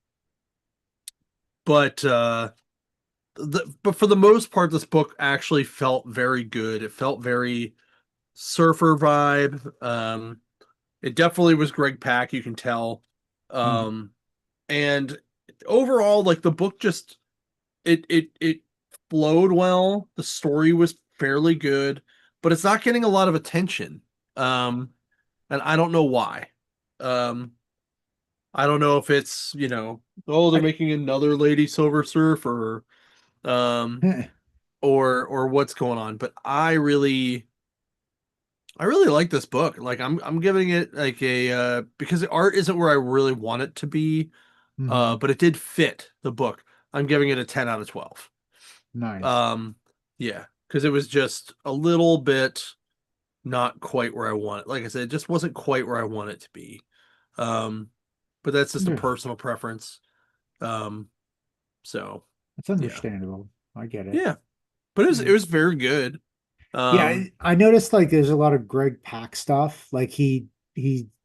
but for the most part, this book actually felt very good. It felt very surfer vibe. It definitely was Greg Pak, you can tell. Mhm. Um, and overall, like the book just it flowed well. The story was fairly good, but it's not getting a lot of attention. Um, and I don't know why. Um, I don't know if it's, oh, they're I, making another Lady Silver Surfer, um, or what's going on. But I really like this book. Like I'm giving it like a because the art isn't where I really want it to be, Mhm. but it did fit the book. I'm giving it a 10 out of 12. Nice. Um, yeah, because it was just a little bit not quite where I want it. Like I said, it just wasn't quite where I want it to be. Um, but that's just a Yeah, personal preference. Um, so that's yeah, understandable. I get it. yeah, but it was Yeah. it was very good. Yeah, Um, I noticed like there's a lot of Greg Pak stuff. Like he's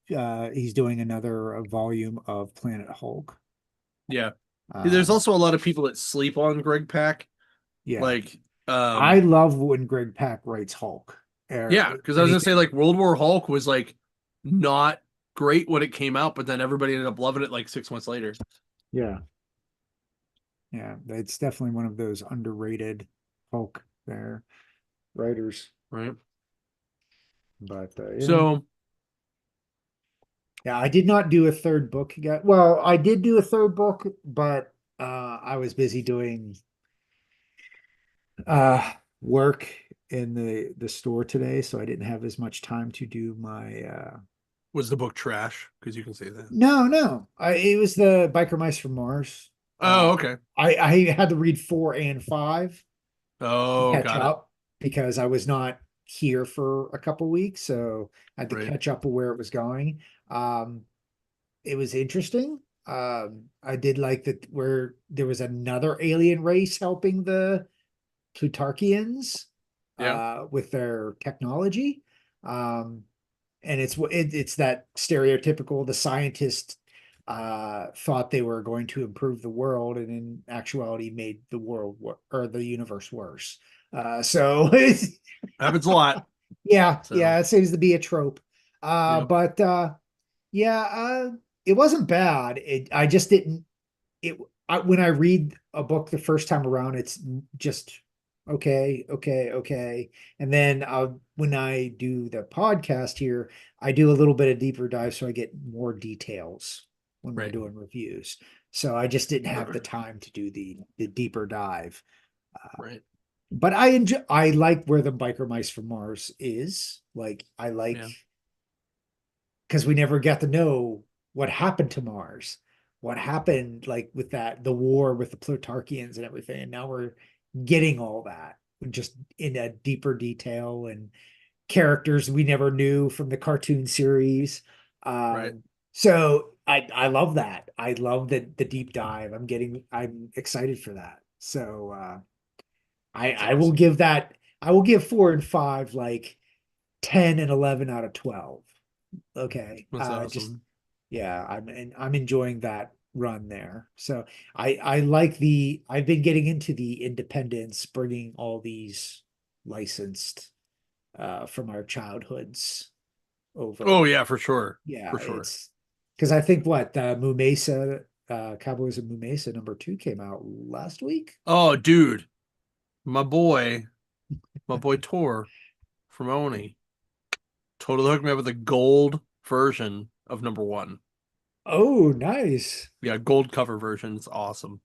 doing another volume of Planet Hulk. yeah. There's Um, also a lot of people that sleep on Greg Pak. yeah. Like, I love when Greg Pak writes Hulk yeah, or because I was gonna say anything. like World War Hulk was like not great when it came out, but then everybody ended up loving it like 6 months later. Yeah. Yeah. It's definitely one of those underrated Hulk there writers. Right. But So yeah, I did not do a third book yet. Well, I did do a third book, but I was busy doing work in the store today, so I didn't have as much time to do my was the book trash? Because you can say that. no. It was the Biker Mice from Mars. Oh, okay. I had to read 4 and 5 to Oh, catch got it. up because I was not here for a couple weeks, so I had to Right. catch up with where it was going. Um, it was interesting. I did like that where there was another alien race helping the Plutarchians Yeah. with their technology. Um, and it's that stereotypical the scientist thought they were going to improve the world and in actuality made the or the universe worse. So Happens a lot. yeah, So it seems to be a trope. yeah. But yeah, it wasn't bad. I just didn't it when I read a book the first time around, it's just okay. And then when I do the podcast here, I do a little bit of deeper dive so I get more details when we're Right. doing reviews. So I just didn't have the time to do the deeper dive. Right. But I like where the Biker Mice from Mars is. Like I like Yeah. because we never got to know what happened to Mars, what happened like with the war with the Plutarchians and everything. And now we're getting all that just in a deeper detail and characters we never knew from the cartoon series. Right. So I love that. I love the deep dive. I'm excited for that. So That's I will awesome. give I will give 4 and 5 like 10 and 11 out of 12. Okay. That's Just awesome. yeah, I'm enjoying that run there. So I like I've been getting into the independence, bringing all these licensed from our childhoods Oh over. yeah, for sure. Yeah, For sure. it's because I think what Mumesa Cowboys of Mumesa #2 came out last week. Oh, dude, my boy Tor from Oni totally hooked me up with a gold version of #1. Oh, nice. Yeah, gold cover version. It's awesome.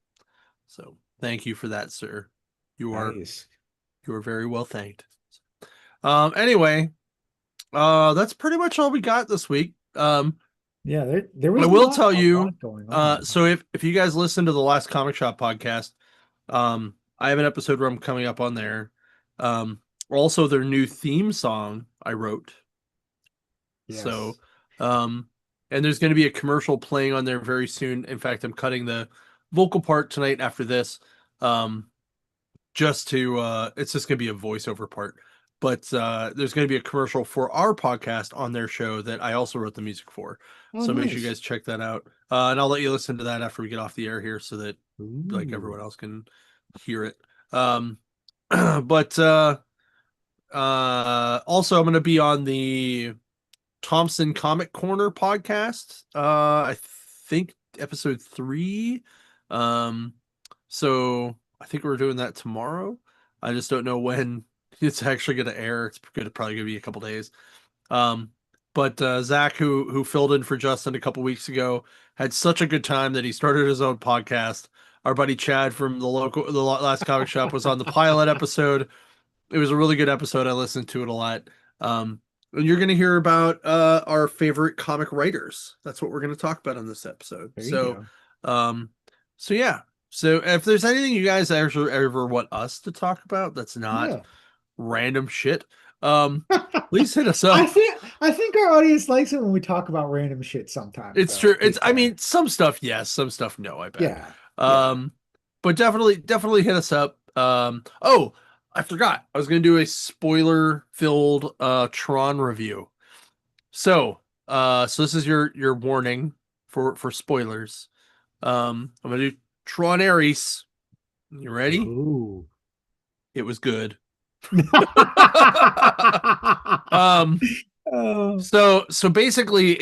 So thank you for that, sir. You are Nice. you are very well thanked. Anyway, that's pretty much all we got this week. Yeah, there I was will not tell a you, lot going on. so if you guys listen to the last Comic Shop podcast, I have an episode where I'm coming up on there. Um, also their new theme song I wrote. So, Yes. um, and there's going to be a commercial playing on there very soon. In fact, I'm cutting the vocal part tonight after this. Um, just to it's just gonna be a voiceover part. But there's gonna be a commercial for our podcast on their show that I also wrote the music for. Oh, So make sure you nice. guys check that out. And I'll let you listen to that after we get off the air here so that like Ooh. everyone else can hear it. But also I'm gonna be on the Thompson Comic Corner podcast. I think episode 3. Um, so I think we're doing that tomorrow. I just don't know when it's actually going to air. It's probably going to be a couple days. Um, but Zach, who filled in for Justin a couple weeks ago, had such a good time that he started his own podcast. Our buddy Chad from the last comic shop was on the pilot episode. It was a really good episode. I listened to it a lot. And you're going to hear about our favorite comic writers. That's what we're going to talk about on this episode. There you So, go. um, so yeah. So if there's anything you guys ever want us to talk about that's not Yeah. random shit, please hit us I up. think I think our audience likes it when we talk about random shit sometimes, It's though, true. to be I fair. mean, some stuff yes, some stuff no, I bet. Yeah. Yeah. Um, but definitely hit us up. Oh, I forgot. I was gonna do a spoiler filled Tron review. So this is your warning for spoilers. I'm gonna do Tron Ares. You ready? Ooh. It was good. um Oh, so basically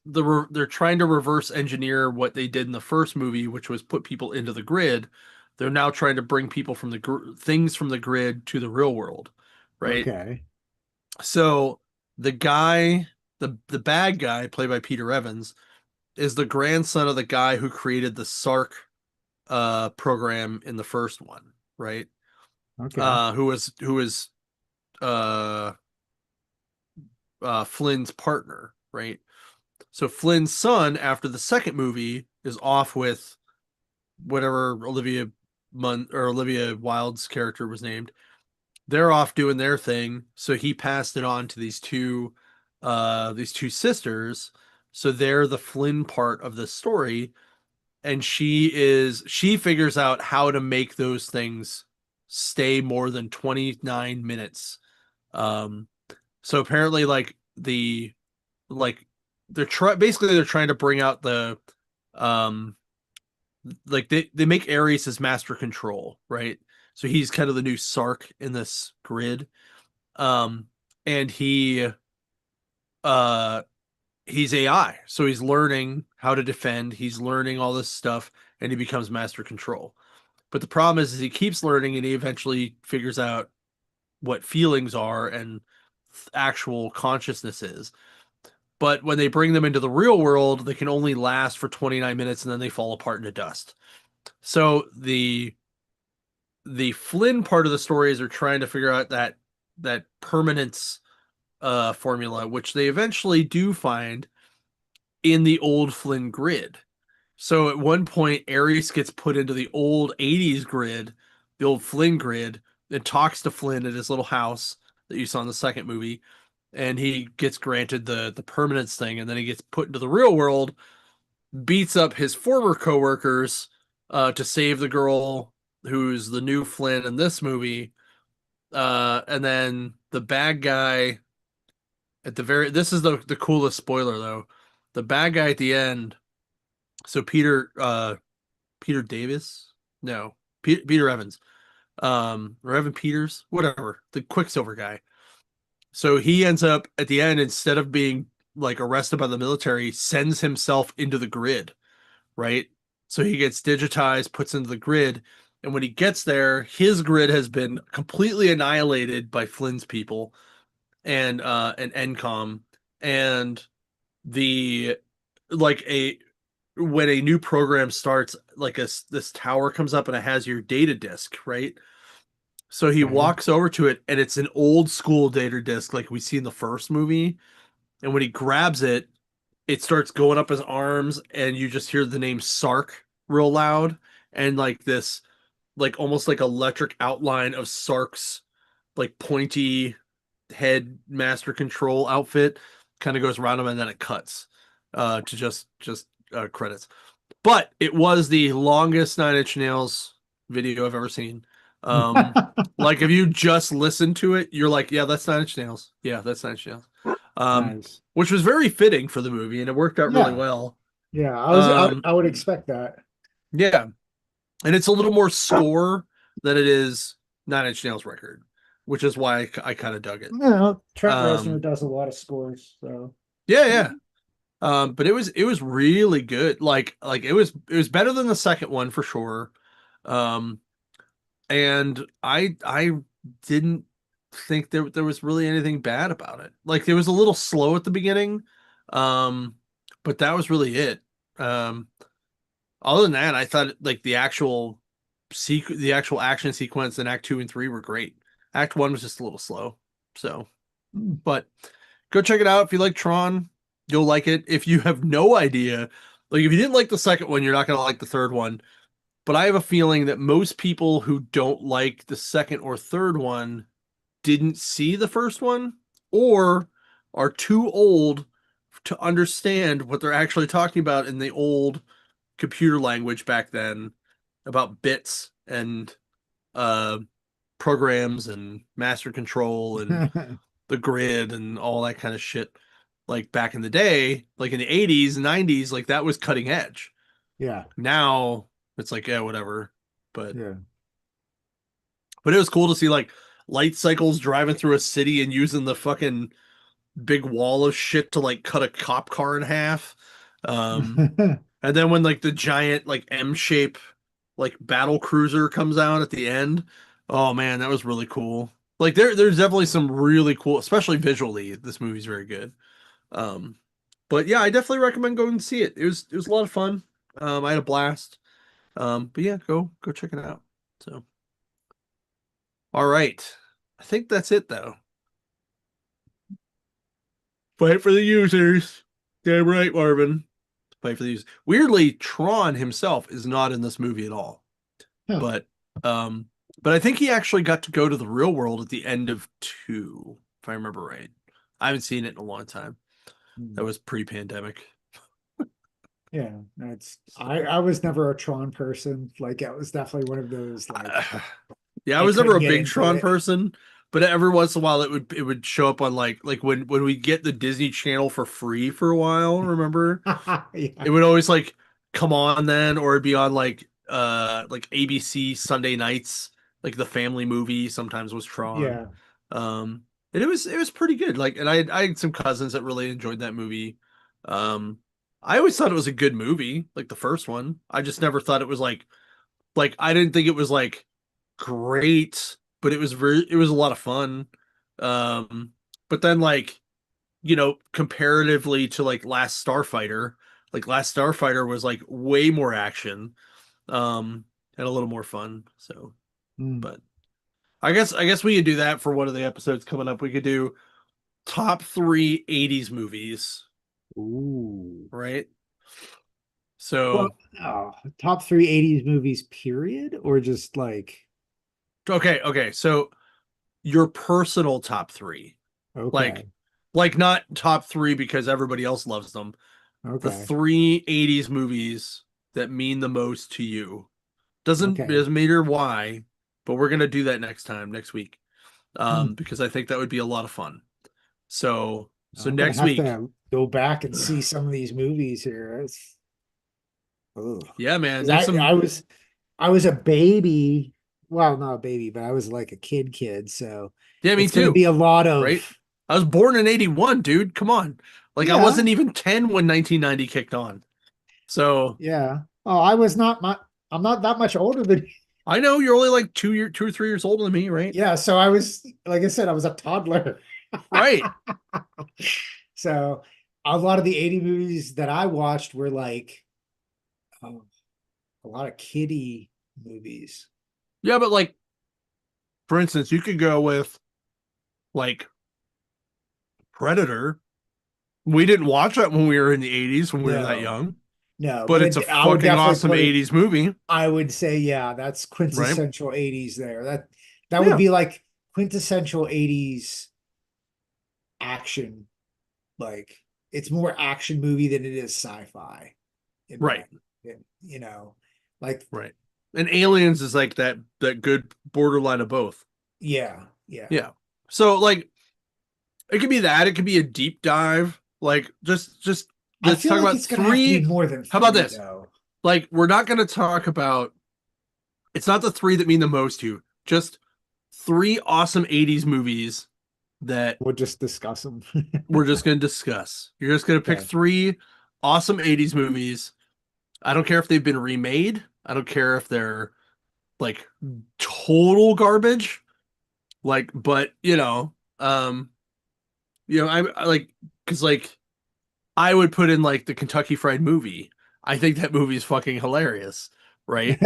they're trying to reverse engineer what they did in the first movie, which was put people into the grid. They're now trying to bring people from things from the grid to the real world, right? okay. So the guy, the bad guy played by Peter Evans, is the grandson of the guy who created the Sark program in the first one, right? Okay. Who was uh Flynn's partner, right? So Flynn's son, after the second movie, is off with whatever Olivia Wilde's character was named. They're off doing their thing, so he passed it on to these two sisters. So they're the Flynn part of the story, and she figures out how to make those things stay more than 29 minutes. Um, so apparently, like they're trying to bring out the um like they make Ares as master control, right? So he's kind of the new Sark in this grid. Um, and uh he's AI, so he's learning how to defend. He's learning all this stuff, and he becomes master control. But the problem is he keeps learning, and he eventually figures out what feelings are and actual consciousness is. But when they bring them into the real world, they can only last for 29 minutes and then they fall apart into dust. So the Flynn part of the story is they're trying to figure out that permanence formula, which they eventually do find in the old Flynn grid. So at one point, Ares gets put into the old 80s grid, the old Flynn grid, and talks to Flynn at his little house that you saw in the second movie. And he gets granted the permanence thing, and then he gets put into the real world, beats up his former coworkers to save the girl who's the new Flynn in this movie. And then the bad guy at the very this is the coolest spoiler though. The bad guy at the end, so Peter Davis? No, Peter Evans. Or Evan Peters, whatever, the Quicksilver guy. So he ends up at the end, instead of being like arrested by the military, sends himself into the grid, right? So he gets digitized, puts into the grid, and when he gets there, his grid has been completely annihilated by Flynn's people and NCOM, and the like a when a new program starts, like this tower comes up and it has your data disk, right? So he Okay. walks over to it, and it's an old school data disk like we see in the first movie. And when he grabs it, it starts going up his arms, and you just hear the name Sark real loud, and like this, like almost like electric outline of Sark's like pointy head master control outfit kind of goes around him, and then it cuts to just credits. But it was the longest Nine Inch Nails video I've ever seen. Um, like if you just listen to it, you're like, yeah, that's Nine Inch Nails. Yeah, that's Nine Inch Nails. Nice. Which was very fitting for the movie, and it worked out really Yeah. well. Yeah. Um, I would expect that. yeah, and it's a little more score than it is Nine Inch Nails record, which is why I kind of dug it. You know, Trent Reznor Um, does a lot of scores, so yeah, yeah. But it was really good. Like it was better than the second one for sure. Um, and I didn't think there was really anything bad about it. Like it was a little slow at the beginning, um, but that was really it. Um, Other than that, I thought like the actual action sequence in Act 2 and 3 were great. Act 1 was just a little slow. So, mm. but go check it out if you like Tron. You'll like it. If you have no idea, like if you didn't like the second one, you're not going to like the third one. But I have a feeling that most people who don't like the second or third one didn't see the first one or are too old to understand what they're actually talking about in the old computer language back then about bits and uh programs and master control and the grid and all that kind of shit. Like back in the day, like in the 80s, 90s, like that was cutting edge. Yeah. Now it's like, yeah, whatever. But Yeah. but it was cool to see like light cycles driving through a city and using the fucking big wall of shit to like cut a cop car in half. Um and then when like the giant like M shape like battle cruiser comes out at the end, oh man, that was really cool. Like there's definitely some really cool, especially visually, this movie's very good. Um but yeah, I definitely recommend going to see it. It was a lot of fun. I had a blast. But yeah, go check it out. So, all right. I think that's it though. Fight for the users. Damn right, Marvin. Fight for the users. Weirdly, Tron himself is not in this movie at all. Huh. But um but I think he actually got to go to the real world at the end of 2, if I remember right. I haven't seen it in a long time. That Mm. was pre-pandemic. Yeah, that's So I was never a Tron person. Like it was definitely one of those like yeah, I I was never couldn't a get big into Tron it. person, but every once in a while it would show up on like when we get the Disney Channel for free for a while, remember? Yeah. It would always like come on then, or it'd be on like ABC Sunday nights, like the family movie sometimes was Tron. Yeah. Um and it was pretty good. Like and I had some cousins that really enjoyed that movie. Um I always thought it was a good movie, like the first one. I just never thought it was like I didn't think it was like great, but it was a lot of fun. Um, but then like comparatively to like Last Starfighter was like way more action, and a little more fun. So, Mm. but I guess we could do that for one of the episodes coming up. We could do top three '80s movies, Ooh. right? Well, So, oh, top three 80s movies, period, or just like okay. So your personal top three. okay, Like, not top three because everybody else loves them. The okay, three '80s movies that mean the most to you. Doesn't okay. doesn't matter why, but we're gonna do that next week. Hmm. Because I think that would be a lot of fun. So I'm gonna next have week, to go back and see some of these movies here. Ugh. yeah, man, 'Cause there's some. I was a baby. Well, not a baby, but I was like a kid. So Yeah, me it's gonna be too. a lot Right? of I was born in '81, dude. Come on. Like I yeah, wasn't even 10 when 1990 kicked on. So yeah. Oh, I was not my I'm not that much older than I know you're only like 2 or 3 years older than me, right? yeah, so I was like I said, I was a toddler. Right. So a lot of the 80 movies that I watched were like um, a lot of kiddie movies. Yeah, but like for instance, you could go with like Predator. We didn't watch that when we were in the '80s when we were that No, young, no, but but it's a I would fucking definitely awesome put it. '80s movie, I would say, yeah, that's right? quintessential 80s there. That would Yeah, be like quintessential 80s action. Like it's more action movie than it is sci-fi, in my right, opinion, you know. Like right. And Aliens is like that good borderline of both. Yeah, yeah. Yeah. So like it could be that, it could be a deep dive. Like just I let's feel talk like about it's gonna have to be three. more than How about three this? though. Like we're not gonna talk about it's not the three that mean the most to you. Just three awesome 80s movies that We'll just discuss them. we're just going to discuss. You're just going to pick Okay. three awesome 80s movies. I don't care if they've been remade. I don't care if they're like total garbage. Like, but I like because like I would put in like the Kentucky Fried Movie. I think that movie is fucking hilarious, right?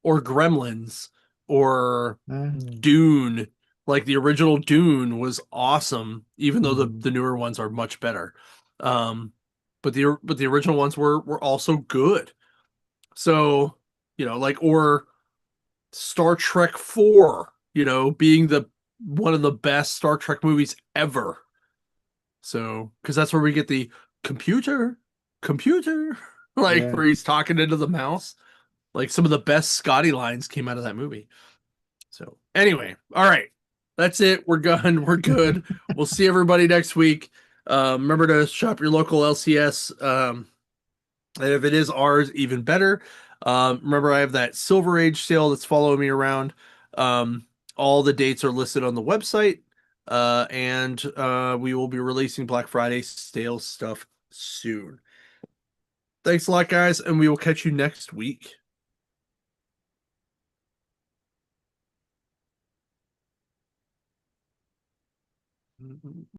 Or Gremlins or Dune. Like the original Dune was awesome, even though Mhm. the newer ones are much better. Um, but the original ones were also good. So, like or Star Trek 4, being the one of the best Star Trek movies ever. So, because that's where we get the computer, computer, like Yeah. where he's talking into the mouse. Like some of the best Scotty lines came out of that movie. So anyway, all right. That's it. We're done. We're good. We'll see everybody next week. Remember to shop your local LCS. And if it is ours, even better. Remember, I have that Silver Age sale that's following me around. All the dates are listed on the website. And we will be releasing Black Friday sale stuff soon. Thanks a lot, guys, and we will catch you next week.